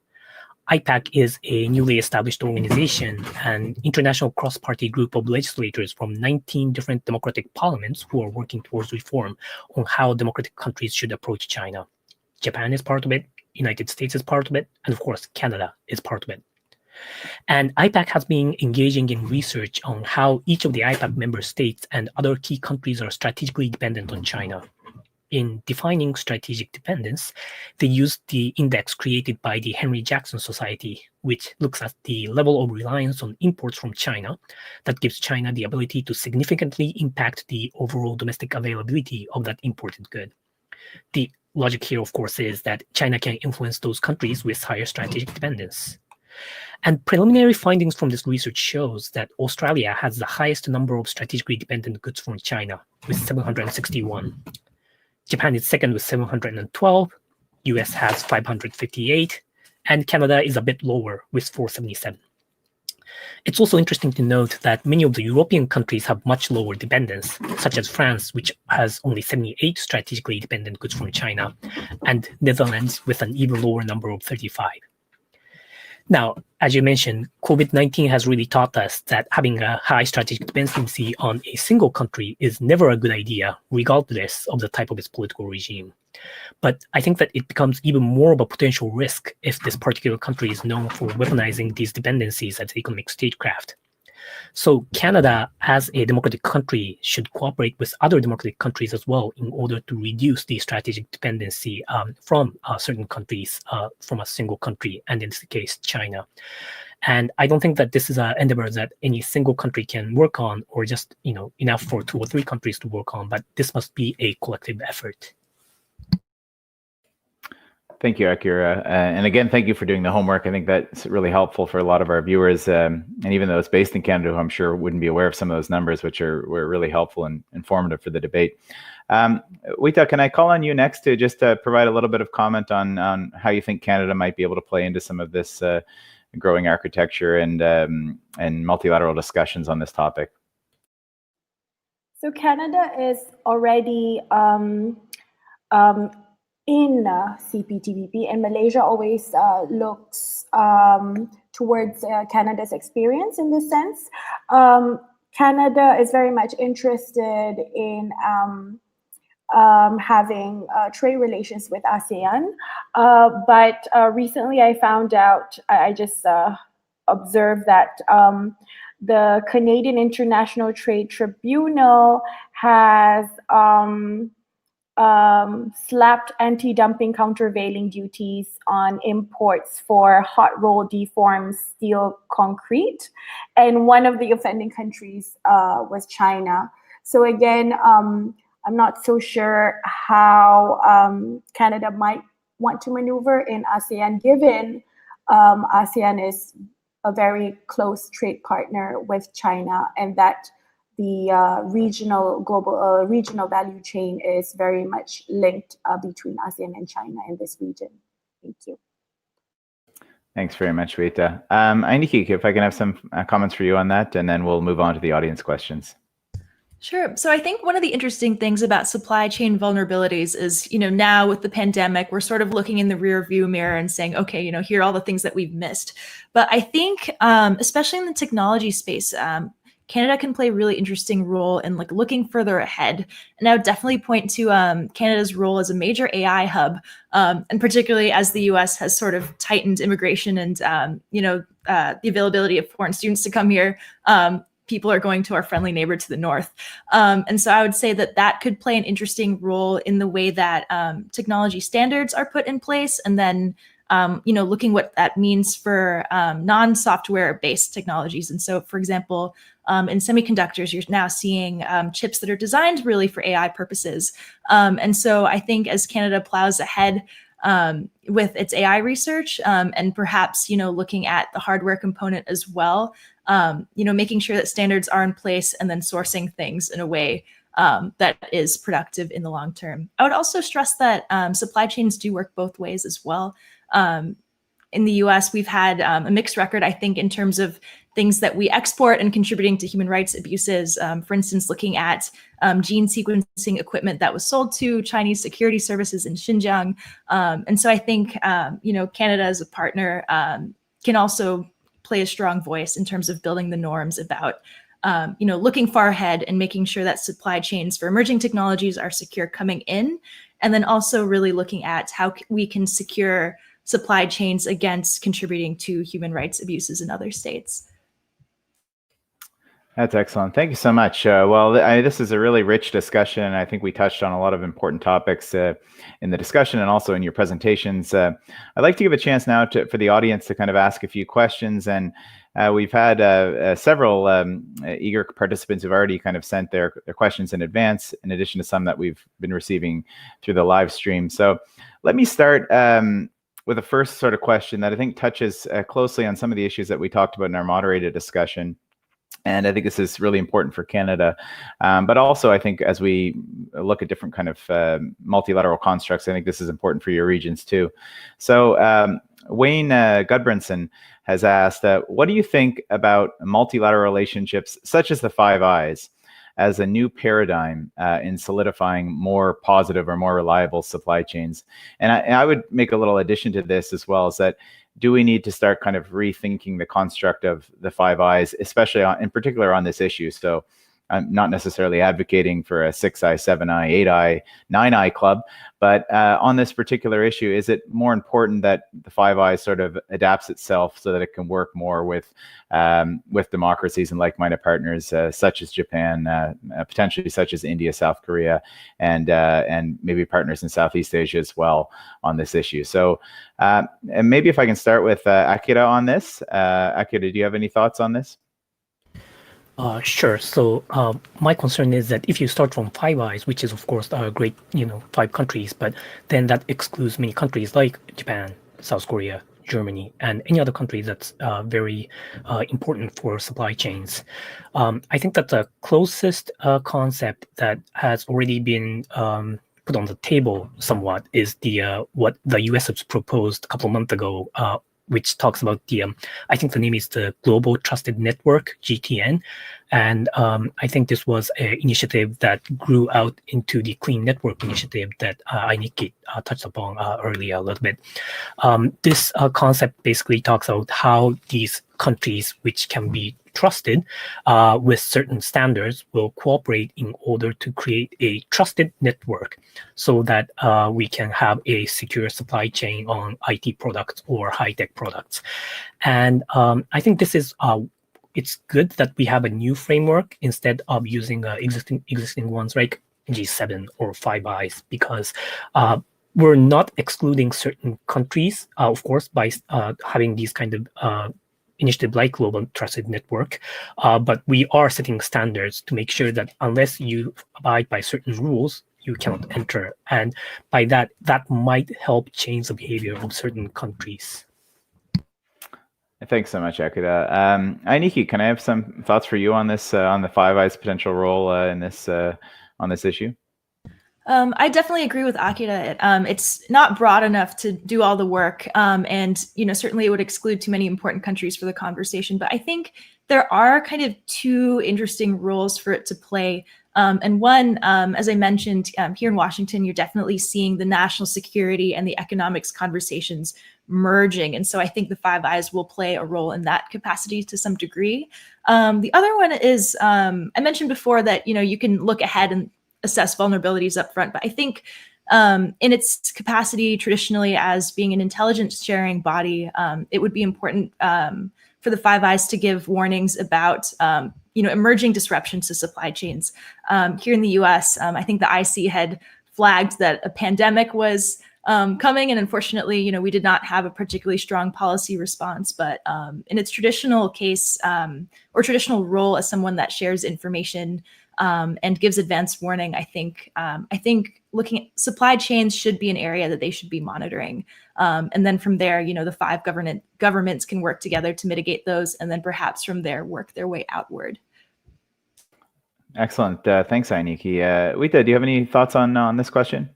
IPAC is a newly established organization, an international cross-party group of legislators from 19 different democratic parliaments who are working towards reform on how democratic countries should approach China. Japan is part of it, United States is part of it, and of course, Canada is part of it. And IPAC has been engaging in research on how each of the IPAC member states and other key countries are strategically dependent on China. in defining strategic dependence, they used the index created by the Henry Jackson Society, which looks at the level of reliance on imports from China that gives China the ability to significantly impact the overall domestic availability of that imported good. The logic here, of course, is that China can influence those countries with higher strategic dependence. And preliminary findings from this research shows that Australia has the highest number of strategically dependent goods from China, with 761. Japan is second with 712, US has 558, and Canada is a bit lower with 477. It's also interesting to note that many of the European countries have much lower dependence, such as France, which has only 78 strategically dependent goods from China, and Netherlands with an even lower number of 35. Now, as you mentioned, COVID-19 has really taught us that having a high strategic dependency on a single country is never a good idea, regardless of the type of its political regime. But I think that it becomes even more of a potential risk if this particular country is known for weaponizing these dependencies as economic statecraft. So Canada, as a democratic country, should cooperate with other democratic countries as well in order to reduce the strategic dependency from certain countries, from a single country, and in this case, China. And I don't think that this is an endeavor that any single country can work on, or just enough for 2 or 3 countries to work on, but this must be a collective effort. Thank you, Akira. And again, thank you for doing the homework. I think that's really helpful for a lot of our viewers. And even though it's based in Canada, who I'm sure wouldn't be aware of some of those numbers, which were really helpful and informative for the debate. Juita, can I call on you next to just provide a little bit of comment on how you think Canada might be able to play into some of this growing architecture and multilateral discussions on this topic? So Canada is already in CPTPP, and Malaysia always looks towards Canada's experience in this sense. Canada is very much interested in having trade relations with ASEAN, but recently I found out, I just observed that the Canadian International Trade Tribunal has slapped anti-dumping countervailing duties on imports for hot-rolled deformed steel concrete, and one of the offending countries was China. So again, I'm not so sure how Canada might want to maneuver in ASEAN, given ASEAN is a very close trade partner with China, and that the regional value chain is very much linked between ASEAN and China in this region. Thank you. Thanks very much, Juita. Ainikki, if I can have some comments for you on that, and then we'll move on to the audience questions. Sure. So I think one of the interesting things about supply chain vulnerabilities is, now with the pandemic, we're sort of looking in the rear view mirror and saying, okay, here are all the things that we've missed. But I think, especially in the technology space, Canada can play a really interesting role in looking further ahead. And I would definitely point to Canada's role as a major AI hub, and particularly as the US has sort of tightened immigration and, the availability of foreign students to come here. People are going to our friendly neighbor to the north. And so I would say that could play an interesting role in the way that technology standards are put in place. And then, looking what that means for non-software based technologies. And so, for example, in semiconductors, you're now seeing chips that are designed really for AI purposes. And so I think as Canada plows ahead with its AI research and perhaps, looking at the hardware component as well, making sure that standards are in place and then sourcing things in a way that is productive in the long term. I would also stress that supply chains do work both ways as well. In the US, we've had a mixed record, I think, in terms of things that we export and contributing to human rights abuses. For instance, looking at gene sequencing equipment that was sold to Chinese security services in Xinjiang. And so I think, Canada as a partner can also play a strong voice in terms of building the norms about, looking far ahead and making sure that supply chains for emerging technologies are secure coming in. And then also really looking at how we can secure supply chains against contributing to human rights abuses in other states. That's excellent. Thank you so much. This is a really rich discussion. I think we touched on a lot of important topics in the discussion and also in your presentations. I'd like to give a chance now for the audience to kind of ask a few questions. And we've had several eager participants who've already kind of sent their questions in advance, in addition to some that we've been receiving through the live stream. So let me start with the first sort of question that I think touches closely on some of the issues that we talked about in our moderated discussion. And I think this is really important for Canada. But also, I think as we look at different kind of multilateral constructs, I think this is important for your regions too. So Wayne Gudbranson has asked, what do you think about multilateral relationships such as the Five Eyes as a new paradigm in solidifying more positive or more reliable supply chains? And I would make a little addition to this as well, is that do we need to start kind of rethinking the construct of the Five Eyes, especially in particular on this issue? So I'm not necessarily advocating for a 6 eye, 7 eye, 8 eye, 9 eye club, but on this particular issue, is it more important that the Five Eyes sort of adapts itself so that it can work more with democracies and like-minded partners such as Japan, potentially such as India, South Korea, and maybe partners in Southeast Asia as well on this issue? So and maybe if I can start with Akira on this. Akira, do you have any thoughts on this? Sure. So my concern is that if you start from Five Eyes, which is of course a great, 5 countries, but then that excludes many countries like Japan, South Korea, Germany, and any other country that's very important for supply chains. I think that the closest concept that has already been put on the table somewhat is the what the US has proposed a couple of months ago, which talks about the, I think the name is the Global Trusted Network, GTN. And I think this was an initiative that grew out into the Clean Network initiative that Ainikki touched upon earlier a little bit. This concept basically talks about how these countries, which can be trusted with certain standards, will cooperate in order to create a trusted network so that we can have a secure supply chain on IT products or high-tech products. And I think this is it's good that we have a new framework instead of using existing ones like G7 or Five Eyes, because we're not excluding certain countries, of course, by having these kind of initiative like Global Trusted Network, but we are setting standards to make sure that unless you abide by certain rules, you cannot enter. And by that might help change the behavior of certain countries. Thanks so much, Akira. Ainikki, can I have some thoughts for you on this, on the Five Eyes potential role in this on this issue? I definitely agree with Akira. It's not broad enough to do all the work, and certainly it would exclude too many important countries for the conversation. But I think there are kind of 2 interesting roles for it to play. And one, as I mentioned, here in Washington, you're definitely seeing the national security and the economics conversations merging. And so I think the Five Eyes will play a role in that capacity to some degree. The other one is, I mentioned before that, you can look ahead and assess vulnerabilities up front. But I think in its capacity traditionally as being an intelligence sharing body, it would be important for the Five Eyes to give warnings about emerging disruptions to supply chains. Here in the US, I think the IC had flagged that a pandemic was coming, and unfortunately, we did not have a particularly strong policy response. But in its traditional case or traditional role as someone that shares information and gives advanced warning, I think looking at supply chains should be an area that they should be monitoring. And then from there, the 5 governments can work together to mitigate those, and then perhaps from there work their way outward. Excellent. Thanks, Ainikki. Juita, do you have any thoughts on this question?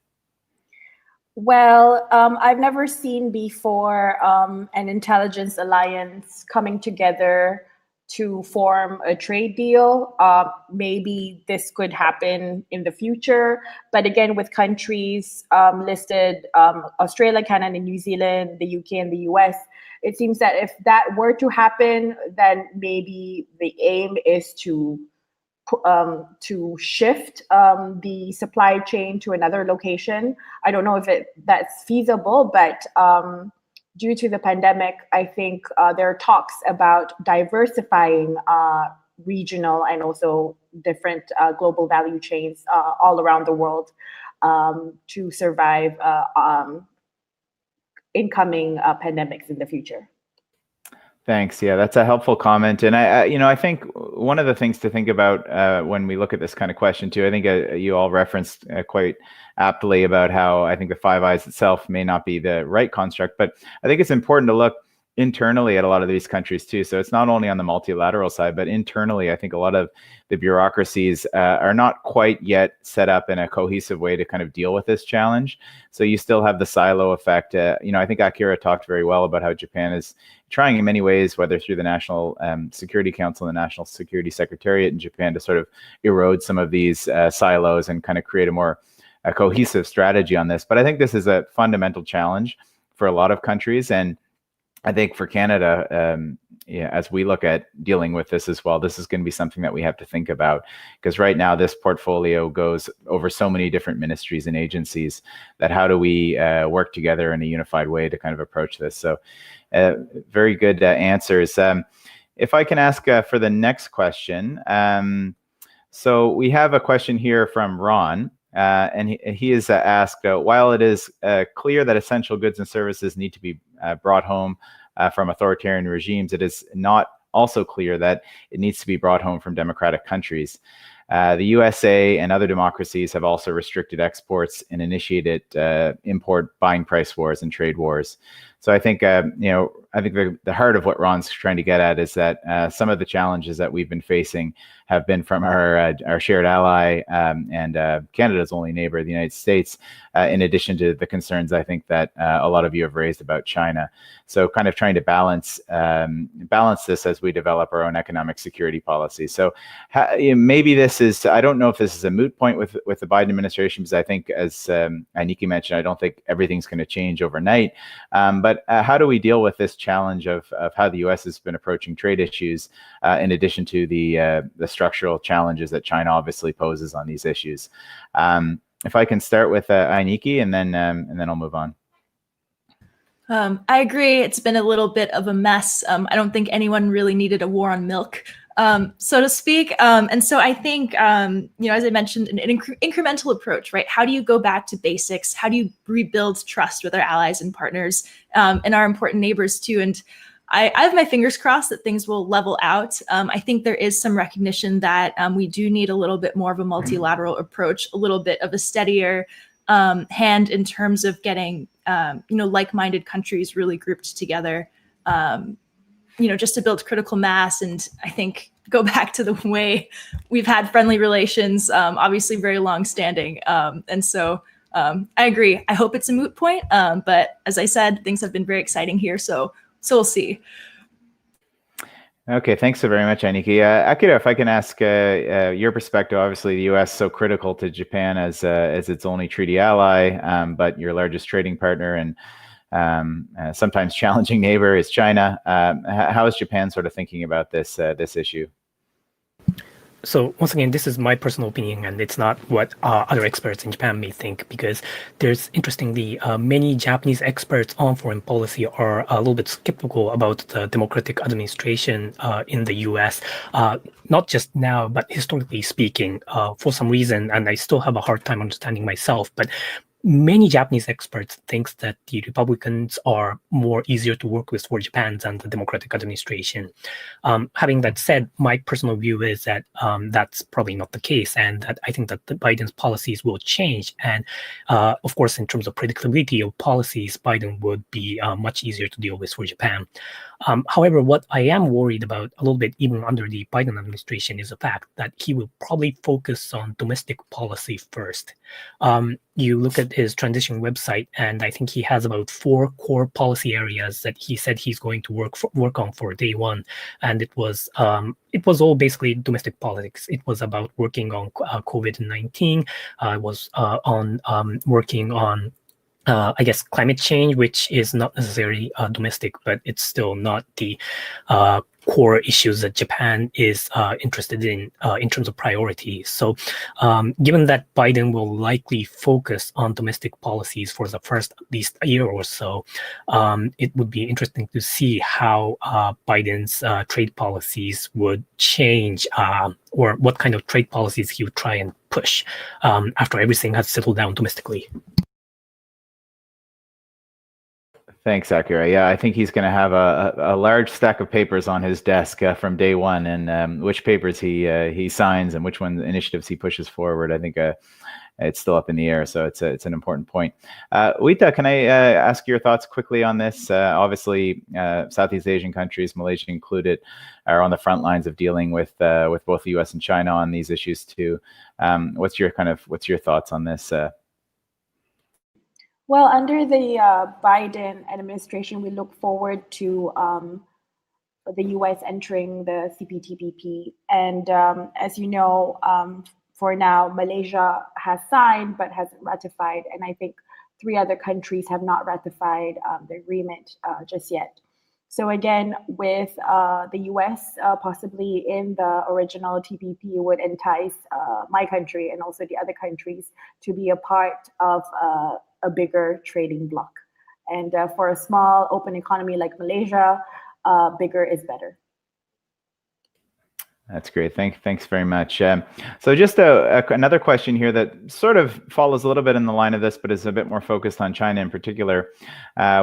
Well, I've never seen before an intelligence alliance coming together to form a trade deal. Maybe this could happen in the future, but again, with countries listed, Australia, Canada, New Zealand, the UK, and the US, it seems that if that were to happen, then maybe the aim is to shift the supply chain to another location. I don't know if that's feasible, but due to the pandemic, I think there are talks about diversifying regional and also different global value chains all around the world to survive incoming pandemics in the future. Thanks. Yeah, that's a helpful comment. And I think one of the things to think about when we look at this kind of question too, I think you all referenced quite aptly about how I think the Five Eyes itself may not be the right construct, but I think it's important to look internally at a lot of these countries too. So it's not only on the multilateral side, but internally, I think a lot of the bureaucracies are not quite yet set up in a cohesive way to kind of deal with this challenge. So you still have the silo effect. I think Akira talked very well about how Japan is trying in many ways, whether through the National Security Council and the National Security Secretariat in Japan, to sort of erode some of these silos and kind of create a more cohesive strategy on this. But I think this is a fundamental challenge for a lot of countries. And I think for Canada, as we look at dealing with this as well, this is going to be something that we have to think about, because right now this portfolio goes over so many different ministries and agencies that how do we work together in a unified way to kind of approach this? So very good answers. If I can ask for the next question. So we have a question here from Ron. And he has asked, while it is clear that essential goods and services need to be brought home from authoritarian regimes, it is not also clear that it needs to be brought home from democratic countries. The USA and other democracies have also restricted exports and initiated import buying price wars and trade wars. So I think, I think the heart of what Ron's trying to get at is that some of the challenges that we've been facing have been from our shared ally and Canada's only neighbor, the United States, in addition to the concerns I think that a lot of you have raised about China. So kind of trying to balance this as we develop our own economic security policy. So maybe this is, I don't know if this is a moot point with the Biden administration, because I think, as Ainikki mentioned, I don't think everything's going to change overnight. But how do we deal with this challenge of how the U.S. has been approaching trade issues, in addition to the structural challenges that China obviously poses on these issues? If I can start with Ainikki, and then I'll move on. I agree. It's been a little bit of a mess. I don't think anyone really needed a war on milk, so to speak. And so I think, as I mentioned, an incremental approach, right? How do you go back to basics? How do you rebuild trust with our allies and partners and our important neighbors too? And I have my fingers crossed that things will level out. I think there is some recognition that we do need a little bit more of a multilateral approach, a little bit of a steadier hand in terms of getting, like-minded countries really grouped together, just to build critical mass. And I think go back to the way we've had friendly relations, obviously very long-standing. And so I agree. I hope it's a moot point. But as I said, things have been very exciting here. So we'll see. Okay, thanks so very much, Ainikki. Akira, if I can ask your perspective. Obviously, the U.S. so critical to Japan as its only treaty ally, but your largest trading partner and sometimes challenging neighbor is China. How is Japan sort of thinking about this issue? So once again, this is my personal opinion, and it's not what other experts in Japan may think, because there's, interestingly, many Japanese experts on foreign policy are a little bit skeptical about the democratic administration in the US, not just now, but historically speaking, for some reason, and I still have a hard time understanding myself, but many Japanese experts think that the Republicans are more easier to work with for Japan than the democratic administration. Having that said, my personal view is that that's probably not the case, and that I think that the Biden's policies will change. And of course, in terms of predictability of policies, Biden would be much easier to deal with for Japan. However, what I am worried about a little bit, even under the Biden administration, is the fact that he will probably focus on domestic policy first. You look at his transition website, and I think he has about 4 core policy areas that he said he's going to work on for day one, and it was all basically domestic politics. It was about working on COVID-19. It was on working on I guess climate change, which is not necessarily domestic, but it's still not the core issues that Japan is interested in terms of priorities. So given that Biden will likely focus on domestic policies for the first at least a year or so, it would be interesting to see how Biden's trade policies would change, or what kind of trade policies he would try and push after everything has settled down domestically. Thanks, Akira. Yeah, I think he's going to have a large stack of papers on his desk from day one, and which papers he signs and which initiatives he pushes forward. I think it's still up in the air, so it's an important point. Juita, can I ask your thoughts quickly on this? Obviously, Southeast Asian countries, Malaysia included, are on the front lines of dealing with both the U.S. and China on these issues too. What's your thoughts on this? Well, under the Biden administration, we look forward to the U.S. entering the CPTPP. And as you know, for now, Malaysia has signed but hasn't ratified. And I think 3 other countries have not ratified the agreement just yet. So again, with the U.S. Possibly in the original TPP would entice my country and also the other countries to be a part of a bigger trading bloc. And for a small open economy like Malaysia, bigger is better. That's great. Thanks very much. So just another question here that sort of follows a little bit in the line of this, but is a bit more focused on China in particular.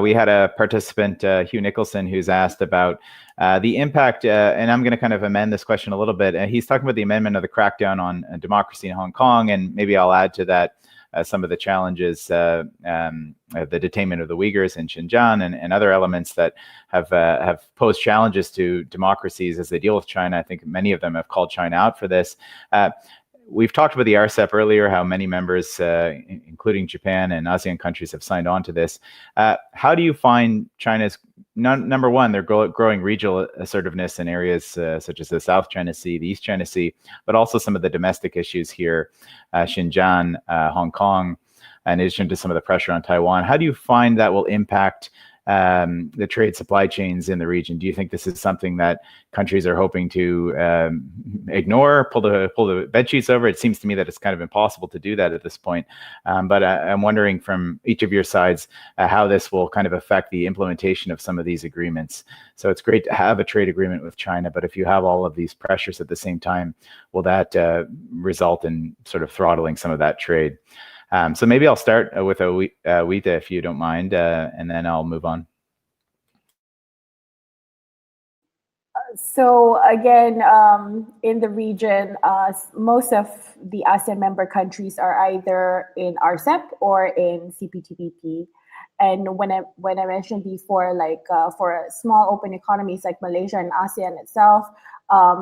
We had a participant, Hugh Nicholson, who's asked about the impact, and I'm going to kind of amend this question a little bit. He's talking about the amendment of the crackdown on democracy in Hong Kong, and maybe I'll add to that some of the challenges, the detainment of the Uyghurs in Xinjiang and other elements that have posed challenges to democracies as they deal with China. I think many of them have called China out for this. We've talked about the RCEP earlier, how many members, including Japan and ASEAN countries, have signed on to this. How do you find China's, number one, their growing regional assertiveness in areas such as the South China Sea, the East China Sea, but also some of the domestic issues here, Xinjiang, Hong Kong, in addition to some of the pressure on Taiwan? How do you find that will impact the trade supply chains in the region? Do you think this is something that countries are hoping to ignore, pull the bed sheets over? It seems to me that it's kind of impossible to do that at this point. But I'm wondering from each of your sides how this will kind of affect the implementation of some of these agreements. So it's great to have a trade agreement with China, but if you have all of these pressures at the same time, will that result in sort of throttling some of that trade? So maybe I'll start with Juita, if you don't mind, and then I'll move on. So again, in the region, most of the ASEAN member countries are either in RCEP or in CPTPP. And when I mentioned before, like for small open economies like Malaysia and ASEAN itself,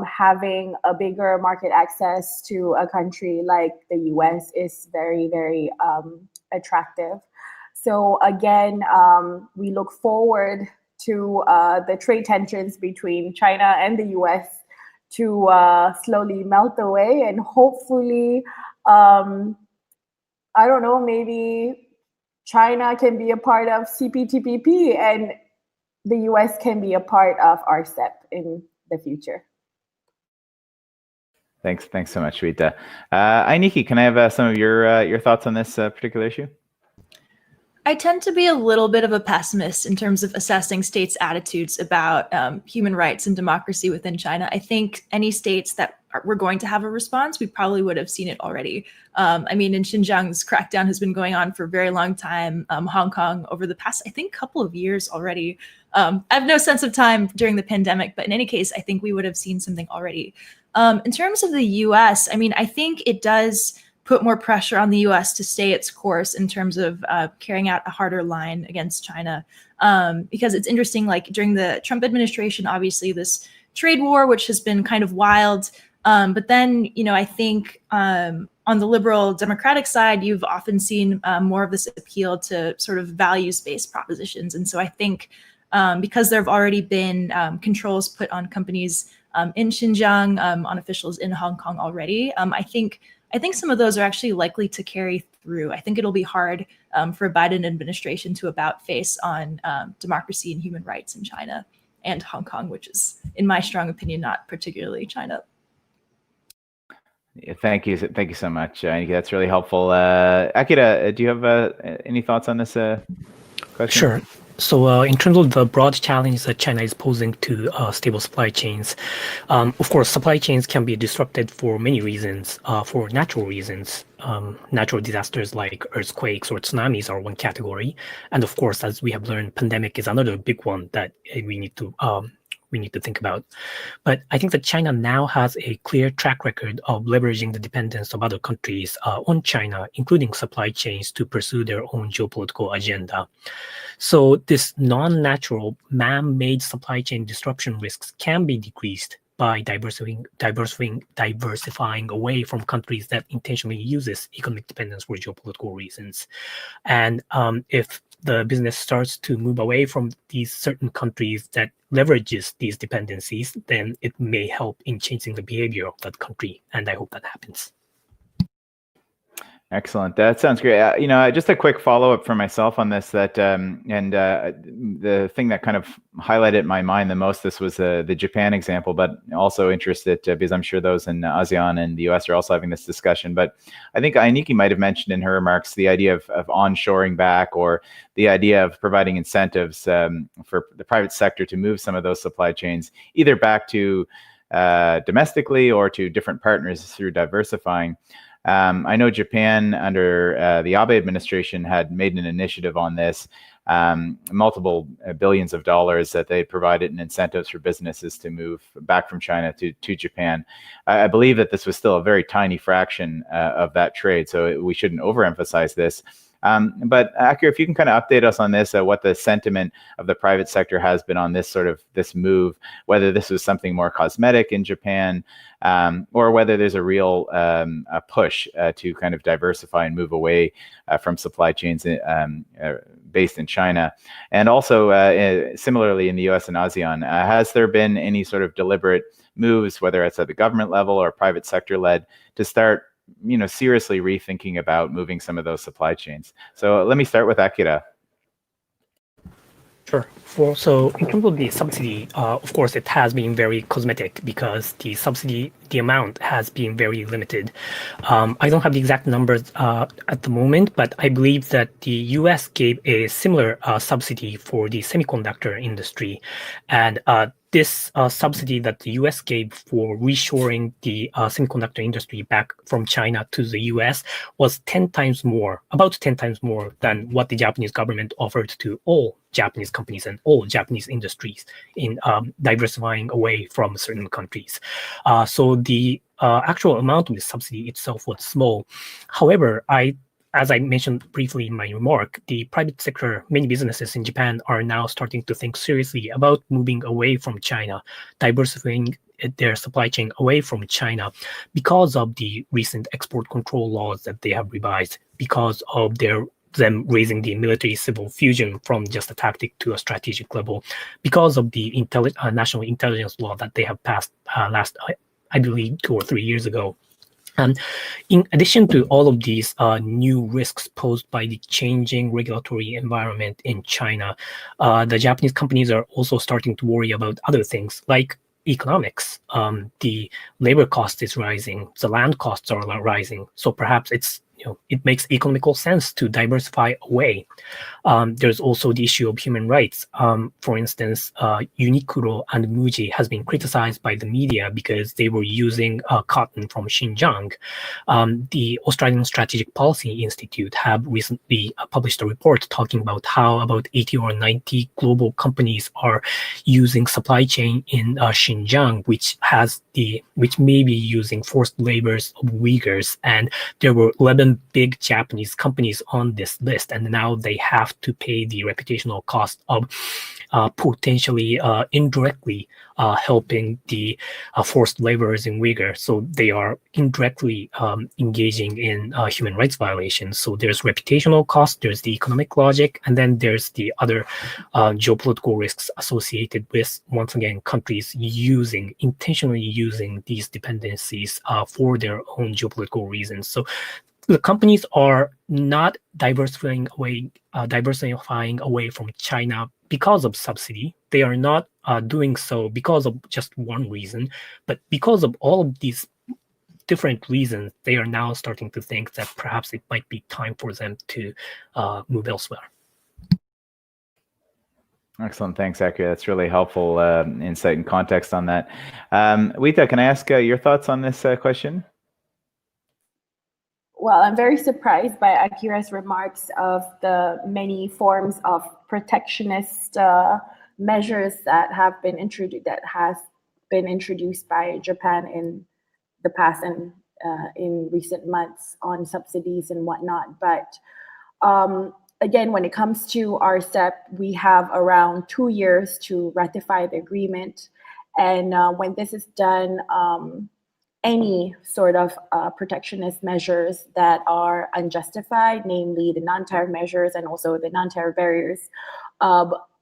having a bigger market access to a country like the US is very, very attractive. So again, we look forward to the trade tensions between China and the US to slowly melt away, and hopefully, I don't know, maybe China can be a part of CPTPP and the US can be a part of RCEP in the future. Thanks so much, Juita. Ainikki, can I have some of your thoughts on this particular issue? I tend to be a little bit of a pessimist in terms of assessing states' attitudes about human rights and democracy within China. I think any states that were going to have a response, we probably would have seen it already. I mean, in Xinjiang's crackdown has been going on for a very long time. Hong Kong over the past, I think, couple of years already. I have no sense of time during the pandemic, but in any case, I think we would have seen something already. In terms of the US, I mean, I think it does put more pressure on the US to stay its course in terms of carrying out a harder line against China. Because it's interesting, like during the Trump administration, obviously this trade war, which has been kind of wild. But then, you know, I think on the liberal democratic side, you've often seen more of this appeal to sort of values-based propositions. And so I think because there have already been controls put on companies in Xinjiang, on officials in Hong Kong already, I think some of those are actually likely to carry through. I think it'll be hard for a Biden administration to about face on democracy and human rights in China. and Hong Kong, which is, in my strong opinion, not particularly China. Yeah, thank you so much, Ainikki. That's really helpful. Akira, do you have any thoughts on this question? Sure. So in terms of the broad challenge that China is posing to stable supply chains, of course, supply chains can be disrupted for many reasons. For natural reasons, natural disasters like earthquakes or tsunamis are one category. And of course, as we have learned, pandemic is another big one that we need to think about. But I think that China now has a clear track record of leveraging the dependence of other countries on China, including supply chains, to pursue their own geopolitical agenda. So this non-natural, man-made supply chain disruption risks can be decreased by diversifying away from countries that intentionally uses economic dependence for geopolitical reasons. And if the business starts to move away from these certain countries that leverages these dependencies, then it may help in changing the behavior of that country. And I hope that happens. Excellent. That sounds great. Just a quick follow-up for myself on this. The thing that kind of highlighted in my mind the most, this was the Japan example, but also interested because I'm sure those in ASEAN and the US are also having this discussion. But I think Ainikki might have mentioned in her remarks the idea of onshoring back, or the idea of providing incentives for the private sector to move some of those supply chains either back to domestically or to different partners through diversifying. I know Japan under the Abe administration had made an initiative on this, multiple billions of dollars that they provided in incentives for businesses to move back from China to Japan. I believe that this was still a very tiny fraction of that trade, so we shouldn't overemphasize this. But Akira, if you can kind of update us on this, what the sentiment of the private sector has been on this this move, whether this was something more cosmetic in Japan, or whether there's a real push to kind of diversify and move away from supply chains based in China. And also similarly in the US and ASEAN, has there been any sort of deliberate moves, whether it's at the government level or private sector led, to start seriously rethinking about moving some of those supply chains? So let me start with Akira. Sure. So in terms of the subsidy, of course, it has been very cosmetic because the subsidy, the amount has been very limited. I don't have the exact numbers at the moment, but I believe that the US gave a similar subsidy for the semiconductor industry. And this subsidy that the US gave for reshoring the semiconductor industry back from China to the US was about 10 times more than what the Japanese government offered to all Japanese companies and all Japanese industries in diversifying away from certain countries. So the actual amount of the subsidy itself was small. However, as I mentioned briefly in my remark, the private sector, many businesses in Japan are now starting to think seriously about moving away from China, diversifying their supply chain away from China because of the recent export control laws that they have revised, because of them raising the military-civil fusion from just a tactic to a strategic level, because of the national intelligence law that they have passed last, I believe, 2 or 3 years ago. And in addition to all of these new risks posed by the changing regulatory environment in China, the Japanese companies are also starting to worry about other things like economics. The labor cost is rising, the land costs are rising. So perhaps it makes economical sense to diversify away. There's also the issue of human rights. For instance, Uniqlo and Muji has been criticized by the media because they were using cotton from Xinjiang. The Australian Strategic Policy Institute have recently published a report talking about how about 80 or 90 global companies are using supply chain in Xinjiang, which may be using forced labors of Uyghurs. And there were 11 big Japanese companies on this list, and now they have to pay the reputational cost of potentially indirectly helping the forced laborers in Uyghur. So they are indirectly engaging in human rights violations. So there's reputational cost, there's the economic logic, and then there's the other geopolitical risks associated with, once again, countries intentionally using these dependencies for their own geopolitical reasons. So the companies are not diversifying away from China because of subsidy. They are not doing so because of just one reason, but because of all of these different reasons, they are now starting to think that perhaps it might be time for them to move elsewhere. Excellent. Thanks, Akira. That's really helpful insight and context on that. Juita, can I ask your thoughts on this question? Well, I'm very surprised by Akira's remarks of the many forms of protectionist measures that have been introduced by Japan in the past and in recent months on subsidies and whatnot. But again, when it comes to RCEP, we have around 2 years to ratify the agreement. And when this is done, any sort of protectionist measures that are unjustified, namely the non-tariff measures and also the non-tariff barriers,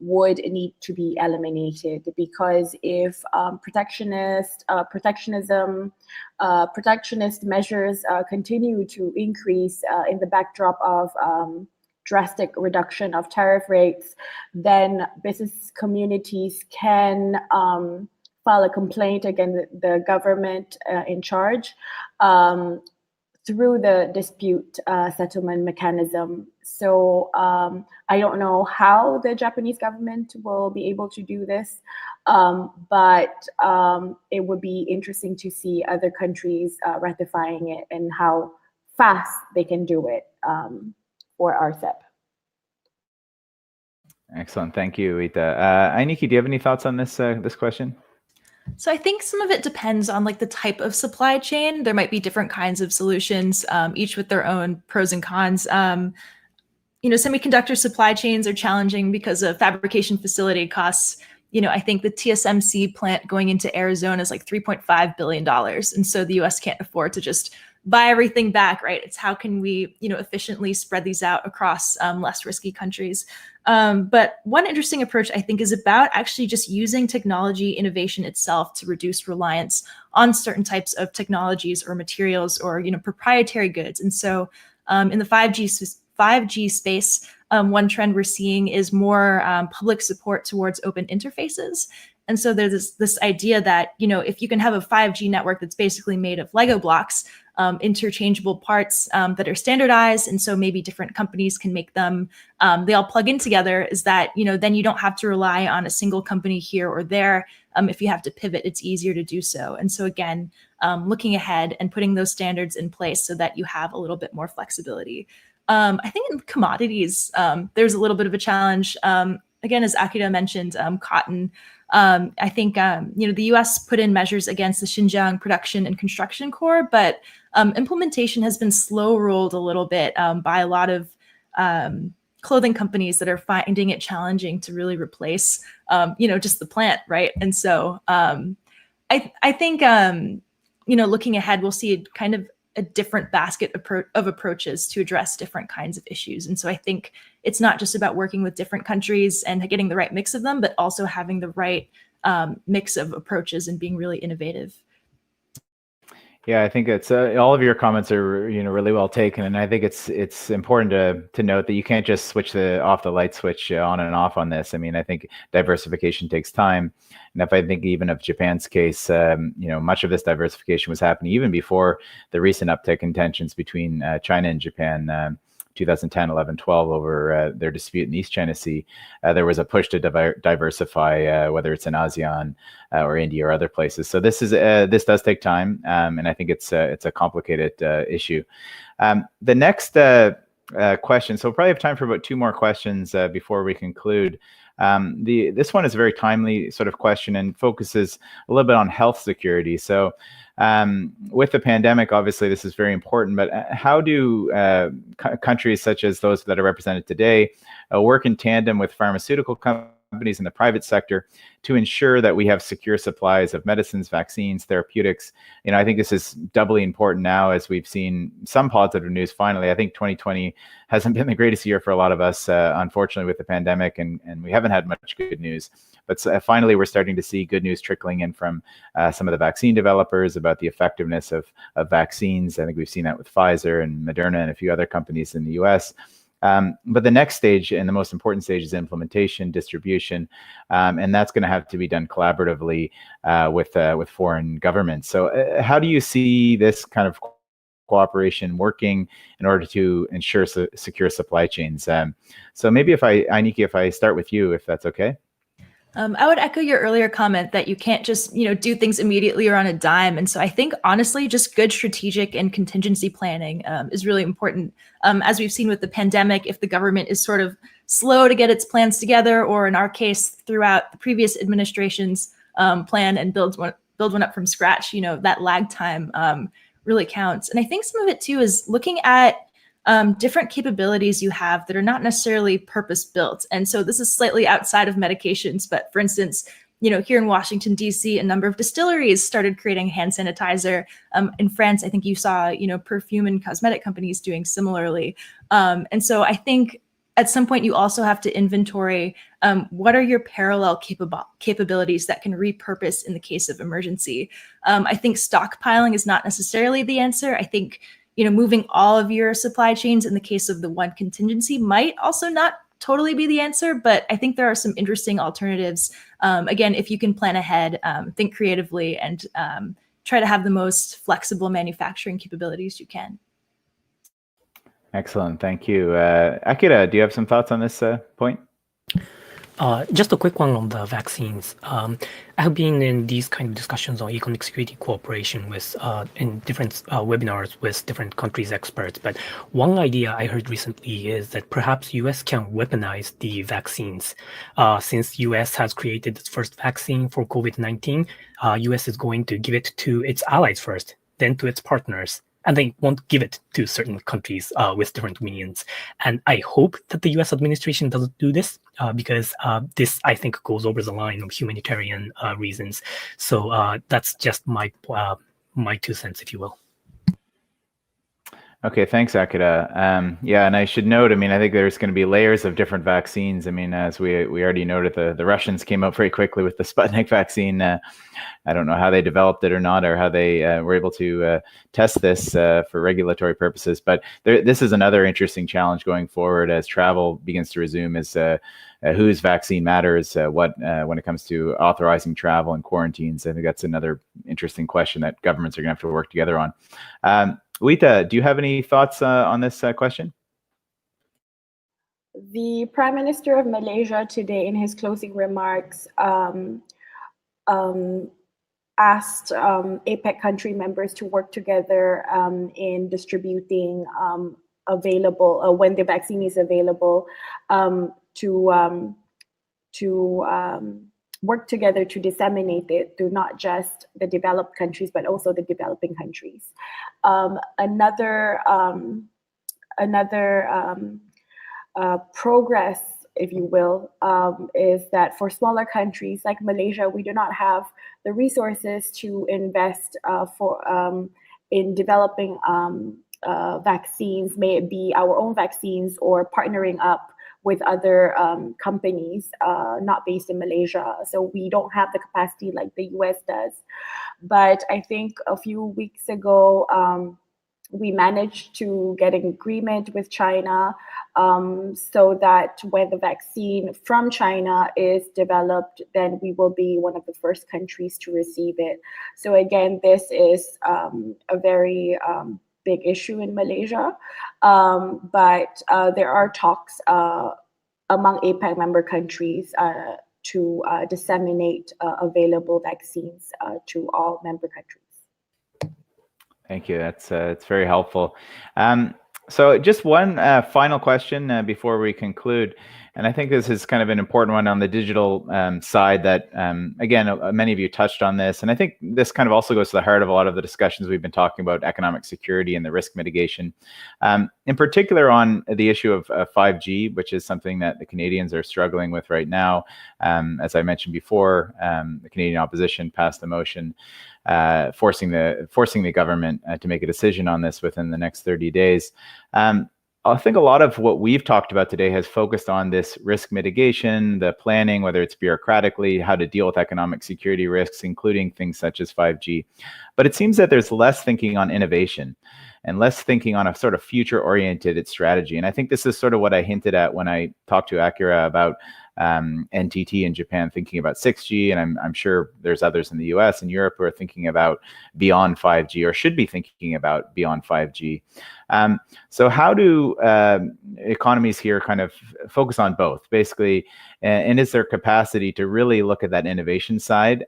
would need to be eliminated, because if protectionist measures continue to increase in the backdrop of drastic reduction of tariff rates, then business communities can file a complaint against the government in charge through the dispute settlement mechanism. So I don't know how the Japanese government will be able to do this, but it would be interesting to see other countries ratifying it and how fast they can do it for RCEP. Excellent. Thank you, Juita. Ainikki, do you have any thoughts on this this question? So I think some of it depends on like the type of supply chain. There might be different kinds of solutions, each with their own pros and cons. Semiconductor supply chains are challenging because of fabrication facility costs. I think the TSMC plant going into Arizona is like $3.5 billion. And so the US can't afford to just buy everything back, right? It's how can we, efficiently spread these out across less risky countries. But one interesting approach, I think, is about actually just using technology innovation itself to reduce reliance on certain types of technologies or materials or, proprietary goods. And so in the 5G space, one trend we're seeing is more public support towards open interfaces. And so there's this idea that, if you can have a 5G network that's basically made of Lego blocks, interchangeable parts that are standardized, and so maybe different companies can make them, they all plug in together, is that, then you don't have to rely on a single company here or there. If you have to pivot, it's easier to do so. And so again, looking ahead and putting those standards in place so that you have a little bit more flexibility. I think in commodities, there's a little bit of a challenge. Again, as Akira mentioned, cotton. I think, the US put in measures against the Xinjiang Production and Construction Corps, but implementation has been slow rolled a little bit by a lot of clothing companies that are finding it challenging to really replace, just the plant, right? And so I think, looking ahead, we'll see kind of a different basket of approaches to address different kinds of issues. And so I think it's not just about working with different countries and getting the right mix of them, but also having the right mix of approaches and being really innovative. Yeah, I think it's all of your comments are really well taken, and I think it's important to note that you can't just switch off the light switch on and off on this. I mean, I think diversification takes time, and if I think even of Japan's case, much of this diversification was happening even before the recent uptick in tensions between China and Japan. 2010, 11, 12 over their dispute in the East China Sea, there was a push to diversify, whether it's in ASEAN or India or other places. So this does take time, and I think it's a complicated issue. The next question, so we'll probably have time for about 2 more questions before we conclude. This one is a very timely sort of question and focuses a little bit on health security. So with the pandemic, obviously this is very important, but how do countries such as those that are represented today work in tandem with pharmaceutical companies in the private sector to ensure that we have secure supplies of medicines, vaccines, therapeutics? I think this is doubly important now as we've seen some positive news finally. I think 2020 hasn't been the greatest year for a lot of us, unfortunately, with the pandemic, and we haven't had much good news. But finally, we're starting to see good news trickling in from some of the vaccine developers about the effectiveness of vaccines. I think we've seen that with Pfizer and Moderna and a few other companies in the US. But the next stage and the most important stage is implementation, distribution, and that's going to have to be done collaboratively with foreign governments. So how do you see this kind of cooperation working in order to ensure secure supply chains? So maybe Ainikki, if I start with you, if that's okay. I would echo your earlier comment that you can't just, do things immediately or on a dime. And so I think, honestly, just good strategic and contingency planning is really important. As we've seen with the pandemic, if the government is sort of slow to get its plans together, or in our case, throughout the previous administration's plan and build one up from scratch, that lag time really counts. And I think some of it, too, is looking at different capabilities you have that are not necessarily purpose-built. And so this is slightly outside of medications, but for instance, here in Washington, D.C., a number of distilleries started creating hand sanitizer. In France, I think you saw, perfume and cosmetic companies doing similarly. And so I think at some point you also have to inventory what are your parallel capabilities that can repurpose in the case of emergency. I think stockpiling is not necessarily the answer. I think moving all of your supply chains in the case of the one contingency might also not totally be the answer, but I think there are some interesting alternatives. Again, if you can plan ahead, think creatively, and try to have the most flexible manufacturing capabilities you can. Excellent, thank you. Akira, do you have some thoughts on this point? Just a quick one on the vaccines. I have been in these kind of discussions on economic security cooperation with in different webinars with different countries' experts. But one idea I heard recently is that perhaps US can weaponize the vaccines. Since US has created its first vaccine for COVID-19, US is going to give it to its allies first, then to its partners. And they won't give it to certain countries with different opinions. And I hope that the US administration doesn't do this because this, I think, goes over the line of humanitarian reasons. So that's just my 2 cents, if you will. Okay, thanks, Akira. Yeah, and I should note, I think there's going to be layers of different vaccines. As we already noted, the Russians came out very quickly with the Sputnik vaccine. I don't know how they developed it or not, or how they were able to test this for regulatory purposes. But this is another interesting challenge going forward as travel begins to resume, is whose vaccine matters, when it comes to authorizing travel and quarantines. I think that's another interesting question that governments are going to have to work together on. Juita, do you have any thoughts on this question? The Prime Minister of Malaysia today, in his closing remarks, asked APEC country members to work together in distributing available, when the vaccine is available, to work together to disseminate it to not just the developed countries, but also the developing countries. Another progress, if you will, is that for smaller countries like Malaysia, we do not have the resources to invest in developing vaccines, may it be our own vaccines or partnering up with other companies not based in Malaysia. So we don't have the capacity like the US does. But I think a few weeks ago, we managed to get an agreement with China so that when the vaccine from China is developed, then we will be one of the first countries to receive it. So again, this is a very big issue in Malaysia, but there are talks among APEC member countries to disseminate available vaccines to all member countries. Thank you. That's it's very helpful. So just one final question before we conclude. And I think this is kind of an important one on the digital side that, again, many of you touched on this. And I think this kind of also goes to the heart of a lot of the discussions we've been talking about economic security and the risk mitigation. In particular on the issue of 5G, which is something that the Canadians are struggling with right now. As I mentioned before, the Canadian opposition passed a motion forcing the government to make a decision on this within the next 30 days. I think a lot of what we've talked about today has focused on this risk mitigation, the planning, whether it's bureaucratically, how to deal with economic security risks, including things such as 5G. But it seems that there's less thinking on innovation. and less thinking on a sort of future-oriented strategy. And I think this is sort of what I hinted at when I talked to Akira about NTT in Japan thinking about 6G, and I'm sure there's others in the US and Europe who are thinking about beyond 5G or should be thinking about beyond 5G. So how do economies here kind of focus on both, basically, and is there capacity to really look at that innovation side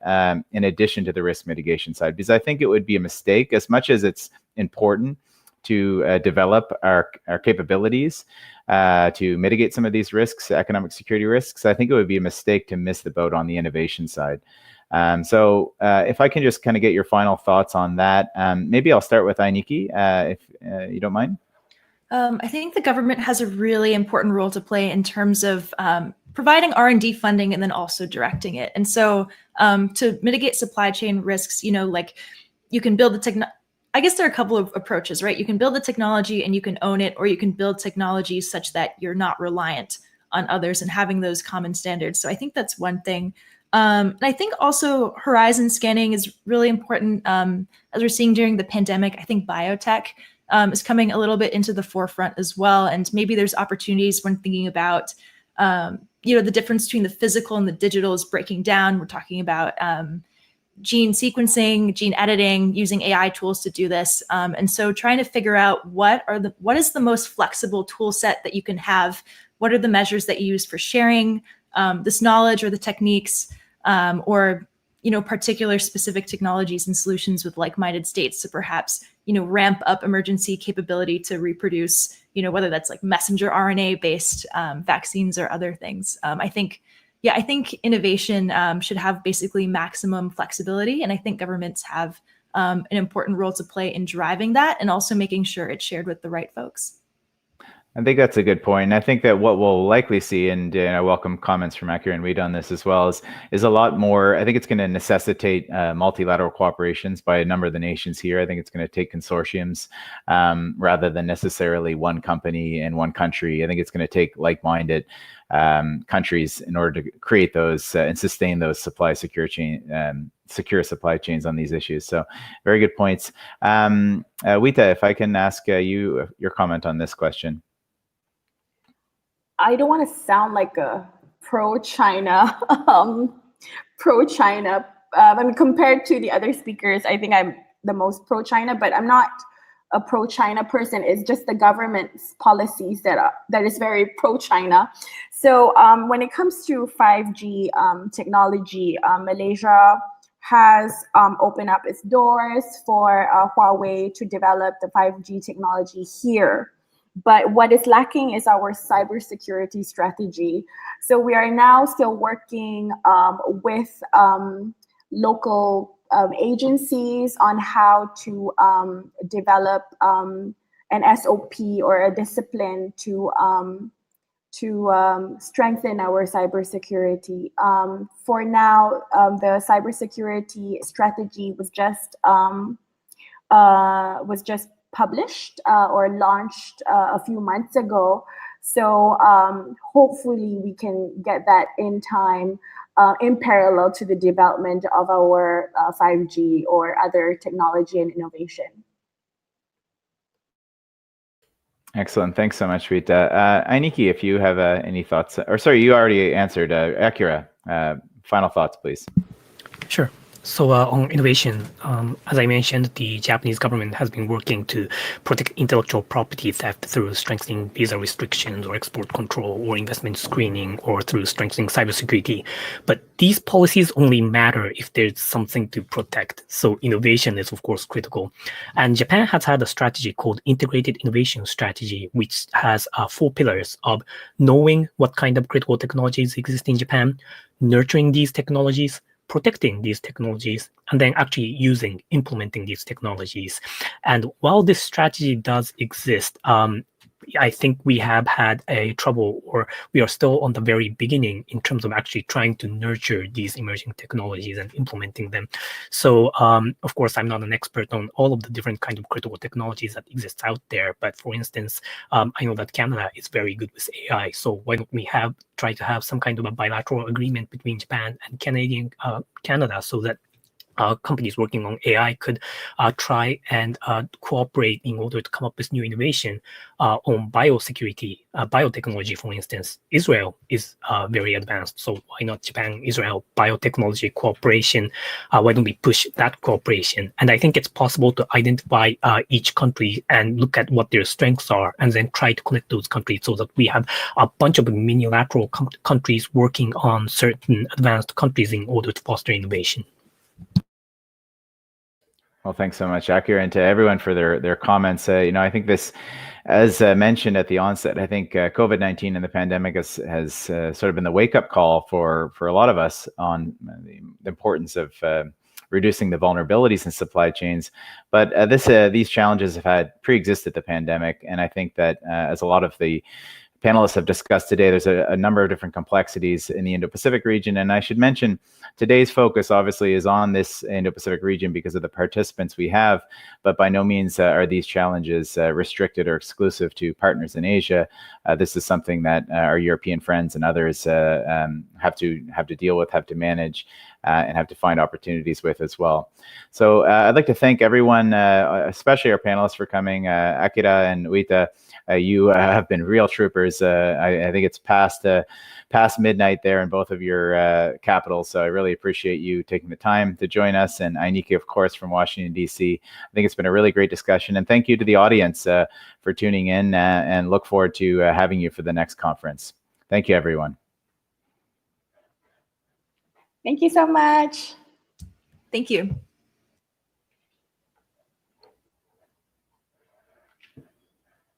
in addition to the risk mitigation side? Because I think it would be a mistake, as much as it's important to develop our capabilities to mitigate some of these risks, economic security risks. I think it would be a mistake to miss the boat on the innovation side. So if I can just kind of get your final thoughts on that, maybe I'll start with Ainikki, if you don't mind. I think the government has a really important role to play in terms of providing R&D funding and then also directing it. And so to mitigate supply chain risks, like you can build the I guess there are a couple of approaches, right? You can build the technology and you can own it, or you can build technology such that you're not reliant on others and having those common standards. So I think that's one thing. And I think also horizon scanning is really important. As we're seeing during the pandemic, I think biotech is coming a little bit into the forefront as well. And maybe there's opportunities when thinking about, the difference between the physical and the digital is breaking down. We're talking about gene sequencing, gene editing, using AI tools to do this. And so trying to figure out what is the most flexible tool set that you can have? What are the measures that you use for sharing this knowledge or the techniques, or particular specific technologies and solutions with like-minded states to perhaps ramp up emergency capability to reproduce, whether that's like messenger RNA based vaccines or other things. I think innovation should have basically maximum flexibility, and I think governments have an important role to play in driving that and also making sure it's shared with the right folks. I think that's a good point. And I think that what we'll likely see, and I welcome comments from Akira and Juita on this as well, is a lot more. I think it's going to necessitate multilateral cooperations by a number of the nations here. I think it's going to take consortiums rather than necessarily one company and one country. I think it's going to take like-minded countries in order to create those and sustain those secure supply chains on these issues. So very good points. Juita, if I can ask you your comment on this question. I don't want to sound like a pro-China, compared to the other speakers, I think I'm the most pro-China, but I'm not a pro-China person. It's just the government's policies that is very pro-China. So when it comes to 5G technology, Malaysia has opened up its doors for Huawei to develop the 5G technology here. But what is lacking is our cybersecurity strategy. So we are now still working with local agencies on how to develop an SOP or a discipline to strengthen our cybersecurity. For now, the cybersecurity strategy was just published or launched a few months ago. So hopefully we can get that in time, in parallel to the development of our 5G or other technology and innovation. Excellent. Thanks so much, Juita. Ainikki, if you have any thoughts, or sorry, you already answered. Akira, final thoughts, please. Sure. So on innovation, as I mentioned, the Japanese government has been working to protect intellectual property theft through strengthening visa restrictions or export control or investment screening or through strengthening cybersecurity. But these policies only matter if there's something to protect. So innovation is, of course, critical. And Japan has had a strategy called Integrated Innovation Strategy, which has 4 pillars of knowing what kind of critical technologies exist in Japan, nurturing these technologies, protecting these technologies, and then actually implementing these technologies. And while this strategy does exist, I think we have had a trouble, or we are still on the very beginning in terms of actually trying to nurture these emerging technologies and implementing them. So, of course, I'm not an expert on all of the different kind of critical technologies that exist out there. But for instance, I know that Canada is very good with AI. So why don't we try to have some kind of a bilateral agreement between Japan and Canada so that companies working on AI could try and cooperate in order to come up with new innovation on biosecurity, biotechnology, for instance. Israel is very advanced, so why not Japan-Israel biotechnology cooperation? Why don't we push that cooperation? And I think it's possible to identify each country and look at what their strengths are, and then try to connect those countries so that we have a bunch of minilateral countries working on certain advanced countries in order to foster innovation. Well, thanks so much, Akira, and to everyone for their comments. I think this, as mentioned at the onset, I think COVID-19 and the pandemic has sort of been the wake-up call for a lot of us on the importance of reducing the vulnerabilities in supply chains. But these challenges have had pre-existed the pandemic, and I think that as a lot of the panelists have discussed today, there's a number of different complexities in the Indo-Pacific region. And I should mention, today's focus obviously is on this Indo-Pacific region because of the participants we have, but by no means are these challenges restricted or exclusive to partners in Asia. This is something that our European friends and others have to deal with, have to manage, and have to find opportunities with as well. So I'd like to thank everyone, especially our panelists, for coming. Akira and Juita, you have been real troopers. I think it's past midnight there in both of your capitals, so I really appreciate you taking the time to join us. And Ainikki, of course, from Washington, D.C. I think it's been a really great discussion. And thank you to the audience for tuning in, and look forward to having you for the next conference. Thank you, everyone. Thank you so much. Thank you.